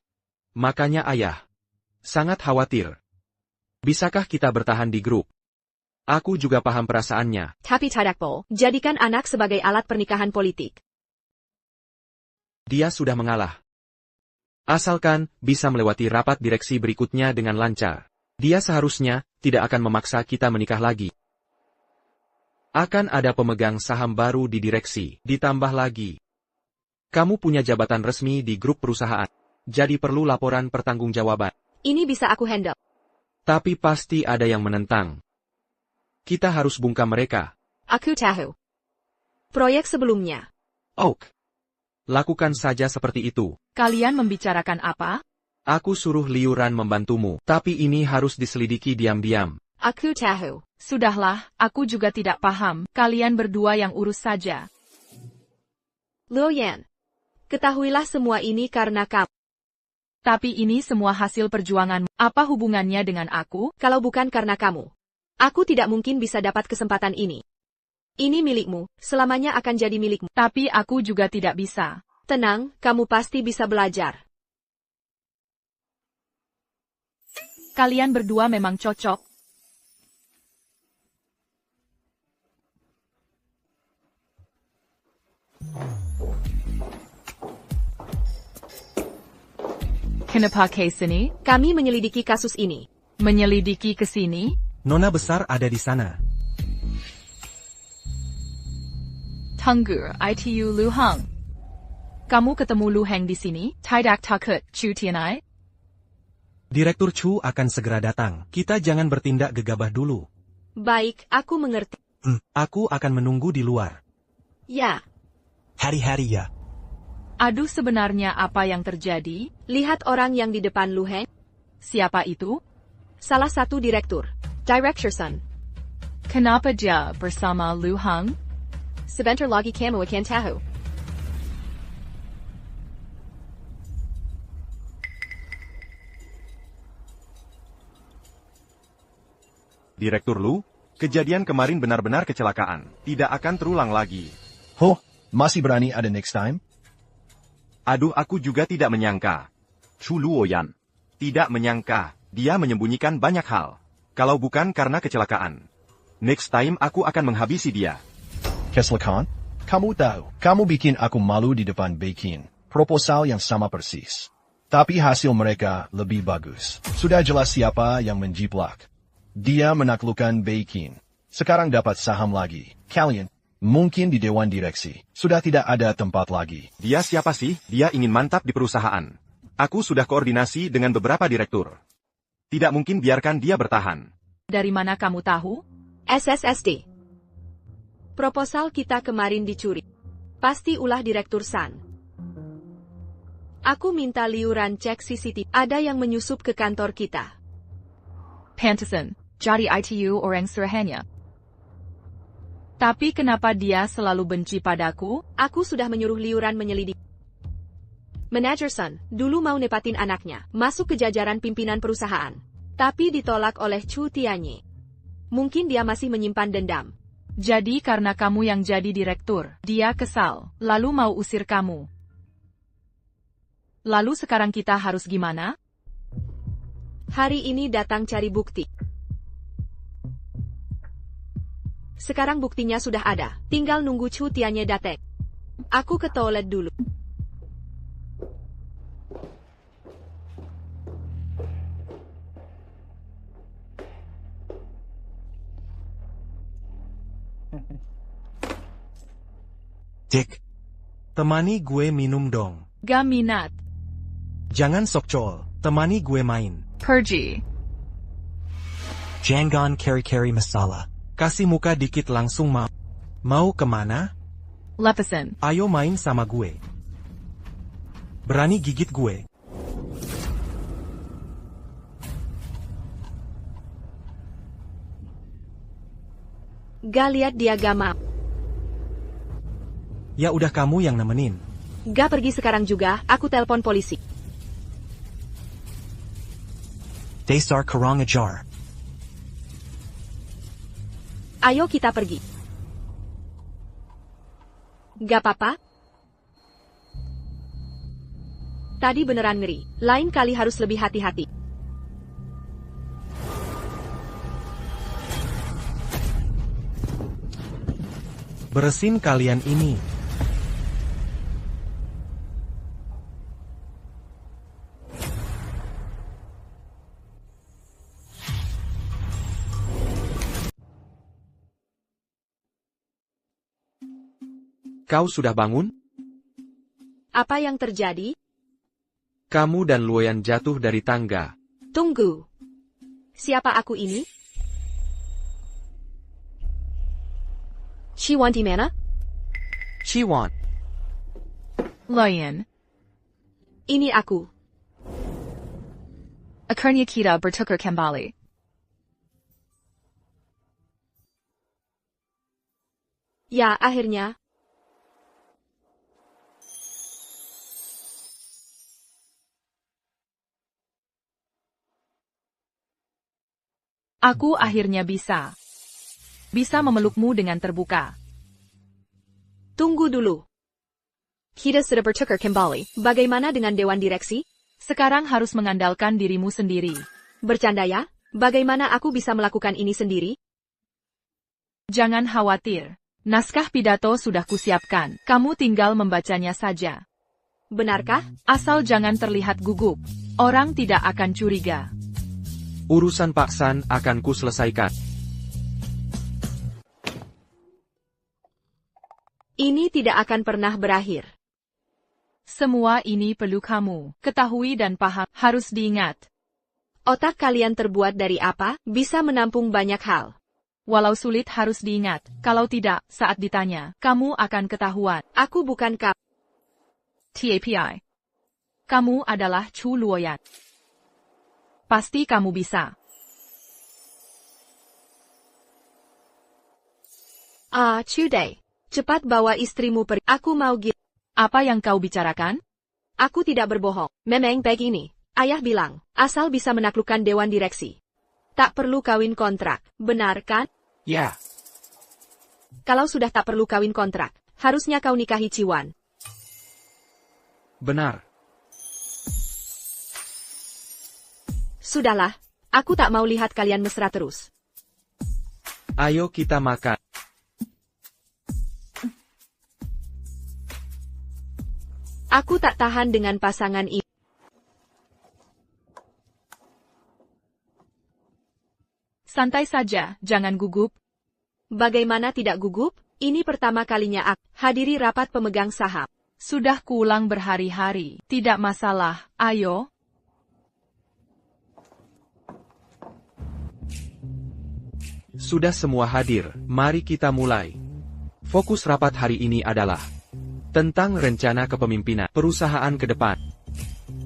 Makanya ayah sangat khawatir. Bisakah kita bertahan di grup? Aku juga paham perasaannya. Tapi tidak boleh jadikan anak sebagai alat pernikahan politik. Dia sudah mengalah. Asalkan bisa melewati rapat direksi berikutnya dengan lancar. Dia seharusnya tidak akan memaksa kita menikah lagi. Akan ada pemegang saham baru di direksi, ditambah lagi. Kamu punya jabatan resmi di grup perusahaan, jadi perlu laporan pertanggungjawaban. Ini bisa aku handle. Tapi pasti ada yang menentang. Kita harus bungkam mereka. Aku tahu. Proyek sebelumnya. Oak. Lakukan saja seperti itu. Kalian membicarakan apa? Aku suruh Liu Ran membantumu, tapi ini harus diselidiki diam-diam. Aku tahu. Sudahlah, aku juga tidak paham. Kalian berdua yang urus saja. Luoyan. Ketahuilah semua ini karena kamu. Tapi ini semua hasil perjuanganmu. Apa hubungannya dengan aku? Kalau bukan karena kamu, aku tidak mungkin bisa dapat kesempatan ini. Ini milikmu, selamanya akan jadi milikmu. Tapi aku juga tidak bisa. Tenang, kamu pasti bisa belajar. Kalian berdua memang cocok. Kenapa ke sini? Kami menyelidiki kasus ini. Menyelidiki ke sini? Nona besar ada di sana. Tunggu, itu Lu Heng. Kamu ketemu Lu Heng di sini? Tidak takut, Chu Tianai? Direktur Chu akan segera datang. Kita jangan bertindak gegabah dulu. Baik, aku mengerti. Aku akan menunggu di luar. Ya. Hari-hari ya. Aduh, sebenarnya apa yang terjadi? Lihat orang yang di depan Lu Heng. Siapa itu? Salah satu direktur. Director Sun. Kenapa dia bersama Lu Heng? Sebentar lagi kamu akan tahu. Direktur Lu, kejadian kemarin benar-benar kecelakaan. Tidak akan terulang lagi. Oh, masih berani ada next time? Aduh, aku juga tidak menyangka. Chu Luoyan. Tidak menyangka, dia menyembunyikan banyak hal. Kalau bukan karena kecelakaan. Next time aku akan menghabisi dia. Kecelakaan? Kamu tahu, kamu bikin aku malu di depan Beiqin. Proposal yang sama persis. Tapi hasil mereka lebih bagus. Sudah jelas siapa yang menjiplak. Dia menaklukkan Beiqin. Sekarang dapat saham lagi. Kalian, mungkin di Dewan Direksi, sudah tidak ada tempat lagi. Dia siapa sih? Dia ingin mantap di perusahaan. Aku sudah koordinasi dengan beberapa direktur. Tidak mungkin biarkan dia bertahan. Dari mana kamu tahu? SSSD. Proposal kita kemarin dicuri. Pasti ulah Direktur San. Aku minta liuran cek CCTV. Ada yang menyusup ke kantor kita. Pantesan, jadi itu orang suruhannya. Tapi kenapa dia selalu benci padaku? Aku sudah menyuruh liuran menyelidiki. Manajer Sun, dulu mau nepatin anaknya, masuk ke jajaran pimpinan perusahaan. Tapi ditolak oleh Chu Tianye. Mungkin dia masih menyimpan dendam. Jadi karena kamu yang jadi direktur, dia kesal, lalu mau usir kamu. Lalu sekarang kita harus gimana? Hari ini datang cari bukti. Sekarang buktinya sudah ada, tinggal nunggu Chu Tianye datang. Aku ke toilet dulu. Dick, temani gue minum dong. Gak minat. Jangan sokcol, temani gue main. Pergi. Jangan carry masalah. Kasih muka dikit langsung mau. Mau kemana? Lepasin. Ayo main sama gue. Berani gigit gue. Gak liat dia gamap. Ya udah kamu yang nemenin. Gak pergi sekarang juga, aku telepon polisi. Dasar kurang ajar. Ayo kita pergi. Gak apa-apa? Tadi beneran ngeri, lain kali harus lebih hati-hati. Beresin kalian ini. Kau sudah bangun? Apa yang terjadi? Kamu dan Luoyan jatuh dari tangga. Tunggu. Siapa aku ini? Chiwan di mana? Chiwan. Luoyan. Ini aku. Akhirnya kita bertukar kembali. Ya, akhirnya. Aku akhirnya bisa memelukmu dengan terbuka. Tunggu dulu. Kita sudah bertukar kembali. Bagaimana dengan Dewan Direksi? Sekarang harus mengandalkan dirimu sendiri. Bercanda ya? Bagaimana aku bisa melakukan ini sendiri? Jangan khawatir. Naskah pidato sudah kusiapkan. Kamu tinggal membacanya saja. Benarkah? Asal jangan terlihat gugup. Orang tidak akan curiga. Urusan Pak San akan ku selesaikan. Ini tidak akan pernah berakhir. Semua ini perlu kamu ketahui dan paham. Harus diingat. Otak kalian terbuat dari apa? Bisa menampung banyak hal. Walau sulit harus diingat. Kalau tidak, saat ditanya, kamu akan ketahuan. Aku bukan TAPI. Kamu adalah Chu Luoyan. Pasti kamu bisa. Cuday. Cepat bawa istrimu pergi. Aku mau gitu. Apa yang kau bicarakan? Aku tidak berbohong. Memang begini. Ayah bilang, asal bisa menaklukkan Dewan Direksi. Tak perlu kawin kontrak, benar kan? Ya. Kalau sudah tak perlu kawin kontrak, harusnya kau nikahi Chiwan. Benar. Sudahlah, aku tak mau lihat kalian mesra terus. Ayo kita makan. Aku tak tahan dengan pasangan ini. Santai saja, jangan gugup. Bagaimana tidak gugup? Ini pertama kalinya aku hadiri rapat pemegang saham. Sudah kuulang berhari-hari. Tidak masalah, ayo. Sudah semua hadir, mari kita mulai. Fokus rapat hari ini adalah tentang rencana kepemimpinan perusahaan ke depan.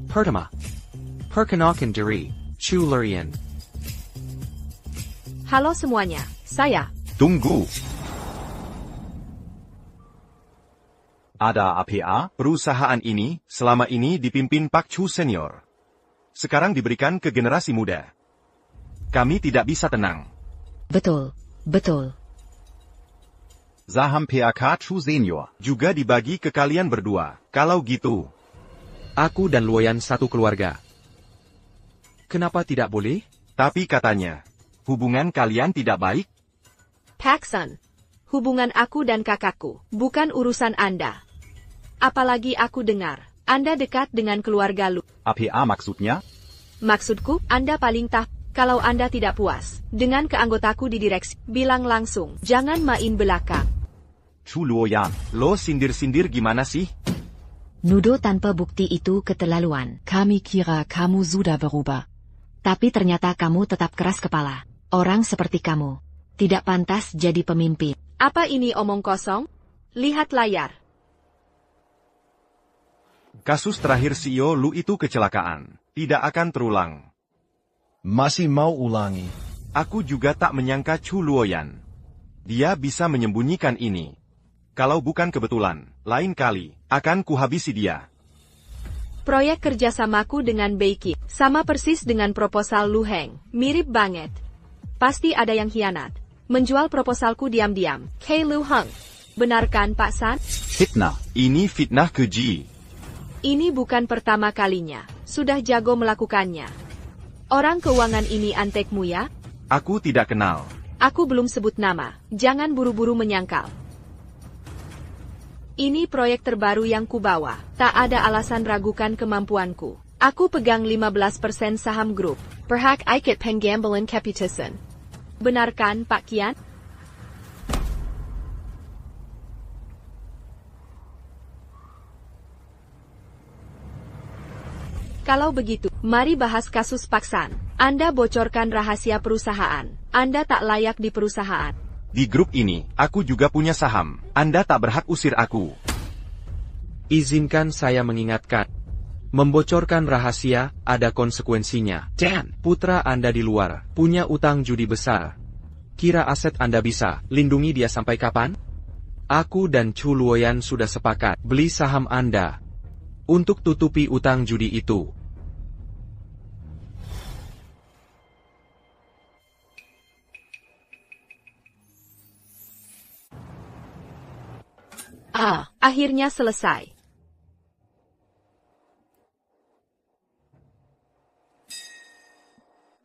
Pertama, perkenalkan diri, Chu Luoyan. Halo semuanya, saya. Tunggu. Ada APA? Perusahaan ini, selama ini dipimpin Pak Chu Senior. Sekarang diberikan ke generasi muda. Kami tidak bisa tenang. Betul, betul. Saham PAK Chu Senior. Juga dibagi ke kalian berdua. Kalau gitu. Aku dan Luoyan satu keluarga. Kenapa tidak boleh? Tapi katanya, hubungan kalian tidak baik? Pak Sun, hubungan aku dan kakakku, bukan urusan Anda. Apalagi aku dengar, Anda dekat dengan keluarga Lu. APA maksudnya? Maksudku, Anda paling tahu. Kalau Anda tidak puas dengan keanggotaku di direksi, bilang langsung, jangan main belakang. Chu Luoyan. Lo sindir-sindir gimana sih? Nudo tanpa bukti itu keterlaluan. Kami kira kamu sudah berubah. Tapi ternyata kamu tetap keras kepala. Orang seperti kamu tidak pantas jadi pemimpin. Apa ini omong kosong? Lihat layar. Kasus terakhir CEO Lu itu kecelakaan. Tidak akan terulang. Masih mau ulangi? Aku juga tak menyangka Chu Luoyan. Dia bisa menyembunyikan ini. Kalau bukan kebetulan, lain kali, akan kuhabisi dia. Proyek kerjasamaku dengan Beiki, sama persis dengan proposal Lu Heng. Mirip banget. Pasti ada yang hianat. Menjual proposalku diam-diam. K. Lu Heng. Benarkan Pak San? Fitnah. Ini fitnah keji. Ini bukan pertama kalinya. Sudah jago melakukannya. Orang keuangan ini antekmu ya? Aku tidak kenal. Aku belum sebut nama. Jangan buru-buru menyangkal. Ini proyek terbaru yang kubawa. Tak ada alasan ragukan kemampuanku. Aku pegang 15% saham grup. Perhak ikut penggambilan kapitasan. Benarkan Pak Kian? Kalau begitu, mari bahas kasus Pak San. Anda bocorkan rahasia perusahaan. Anda tak layak di perusahaan. Di grup ini, aku juga punya saham. Anda tak berhak usir aku. Izinkan saya mengingatkan. Membocorkan rahasia, ada konsekuensinya. Dan, putra Anda di luar, punya utang judi besar. Kira aset Anda bisa, lindungi dia sampai kapan? Aku dan Chu Luoyan sudah sepakat, beli saham Anda. Untuk tutupi utang judi itu. Akhirnya selesai.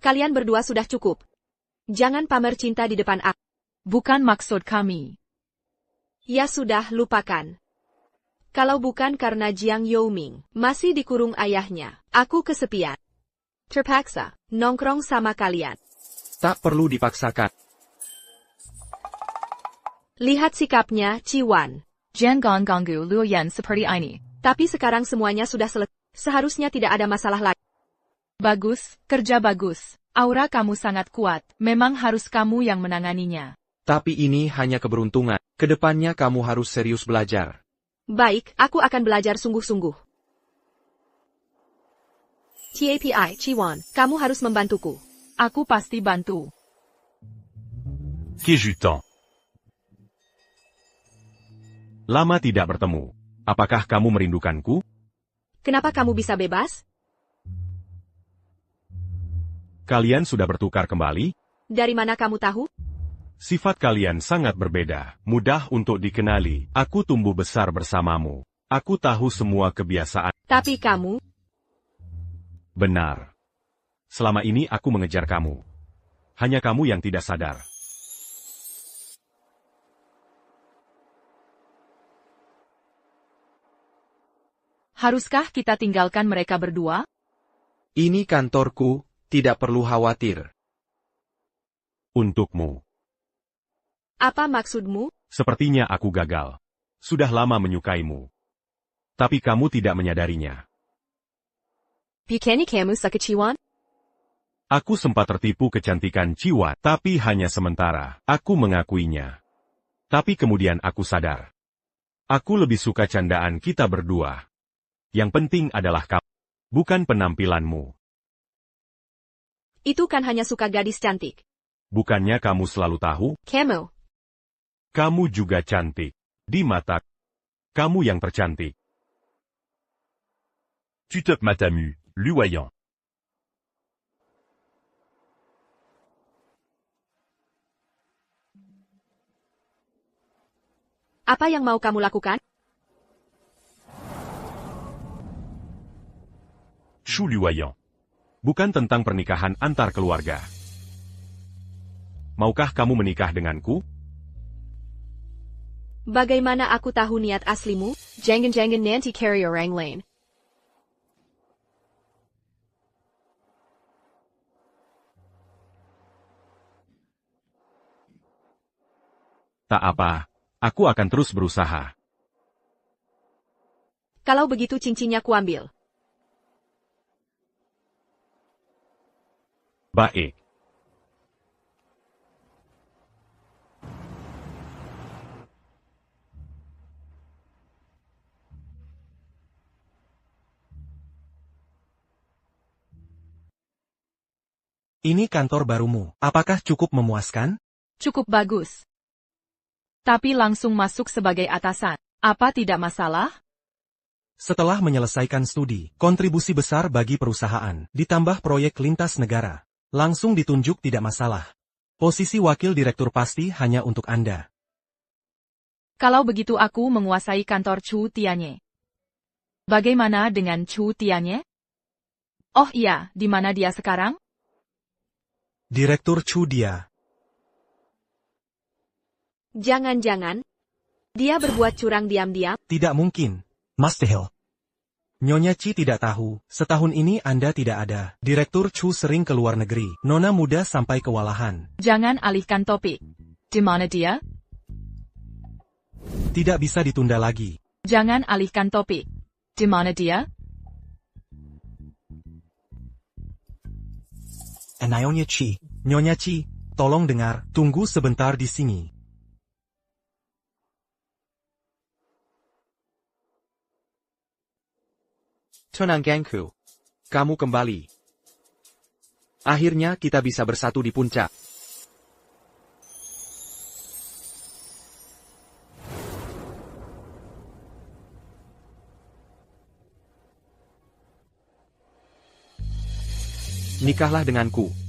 Kalian berdua sudah cukup. Jangan pamer cinta di depan aku. Bukan maksud kami. Ya sudah, lupakan. Kalau bukan karena Jiang Youming masih dikurung ayahnya, aku kesepian. Terpaksa nongkrong sama kalian. Tak perlu dipaksakan. Lihat sikapnya, Ciwan. Jangan ganggu Luoyan seperti ini. Tapi sekarang semuanya sudah selesai. Seharusnya tidak ada masalah lagi. Bagus, kerja bagus. Aura kamu sangat kuat. Memang harus kamu yang menanganinya. Tapi ini hanya keberuntungan. Kedepannya kamu harus serius belajar. Baik, aku akan belajar sungguh-sungguh. TAPI, Ciwan, kamu harus membantuku. Aku pasti bantu. Kijutan. Lama tidak bertemu. Apakah kamu merindukanku? Kenapa kamu bisa bebas? Kalian sudah bertukar kembali? Dari mana kamu tahu? Sifat kalian sangat berbeda, mudah untuk dikenali. Aku tumbuh besar bersamamu. Aku tahu semua kebiasaan. Tapi kamu? Benar. Selama ini aku mengejar kamu. Hanya kamu yang tidak sadar. Haruskah kita tinggalkan mereka berdua? Ini kantorku, tidak perlu khawatir. Untukmu. Apa maksudmu? Sepertinya aku gagal. Sudah lama menyukaimu. Tapi kamu tidak menyadarinya. Bukannya kamu suka Ciwan? Aku sempat tertipu kecantikan Ciwan, tapi hanya sementara. Aku mengakuinya. Tapi kemudian aku sadar. Aku lebih suka candaan kita berdua. Yang penting adalah kamu, bukan penampilanmu. Itu kan hanya suka gadis cantik. Bukannya kamu selalu tahu? Kamu juga cantik. Di mata kamu yang tercantik. Tu te Matamu, Luoyang. Apa yang mau kamu lakukan? Chu Luoyang. Bukan tentang pernikahan antar keluarga. Maukah kamu menikah denganku? Bagaimana aku tahu niat aslimu? Jangan-jangan nanti cari orang lain. Tak apa, aku akan terus berusaha. Kalau begitu cincinnya kuambil. Baik. Ini kantor barumu. Apakah cukup memuaskan? Cukup bagus. Tapi langsung masuk sebagai atasan. Apa tidak masalah? Setelah menyelesaikan studi, kontribusi besar bagi perusahaan, ditambah proyek lintas negara. Langsung ditunjuk tidak masalah. Posisi wakil direktur pasti hanya untuk Anda. Kalau begitu aku menguasai kantor Chu Tianye. Bagaimana dengan Chu Tianye? Oh iya, di mana dia sekarang? Direktur Chu dia. Jangan-jangan dia berbuat curang diam-diam? Tidak mungkin. Mustahil. Nyonya Chi tidak tahu, setahun ini Anda tidak ada. Direktur Chu sering ke luar negeri. Nona muda sampai kewalahan. Jangan alihkan topik. Di mana dia? Tidak bisa ditunda lagi. Jangan alihkan topik. Di mana dia? Nyonya Chi. Nyonya Chi, tolong dengar, tunggu sebentar di sini. Tenang gengku. Kamu kembali. Akhirnya kita bisa bersatu di puncak. Nikahlah denganku.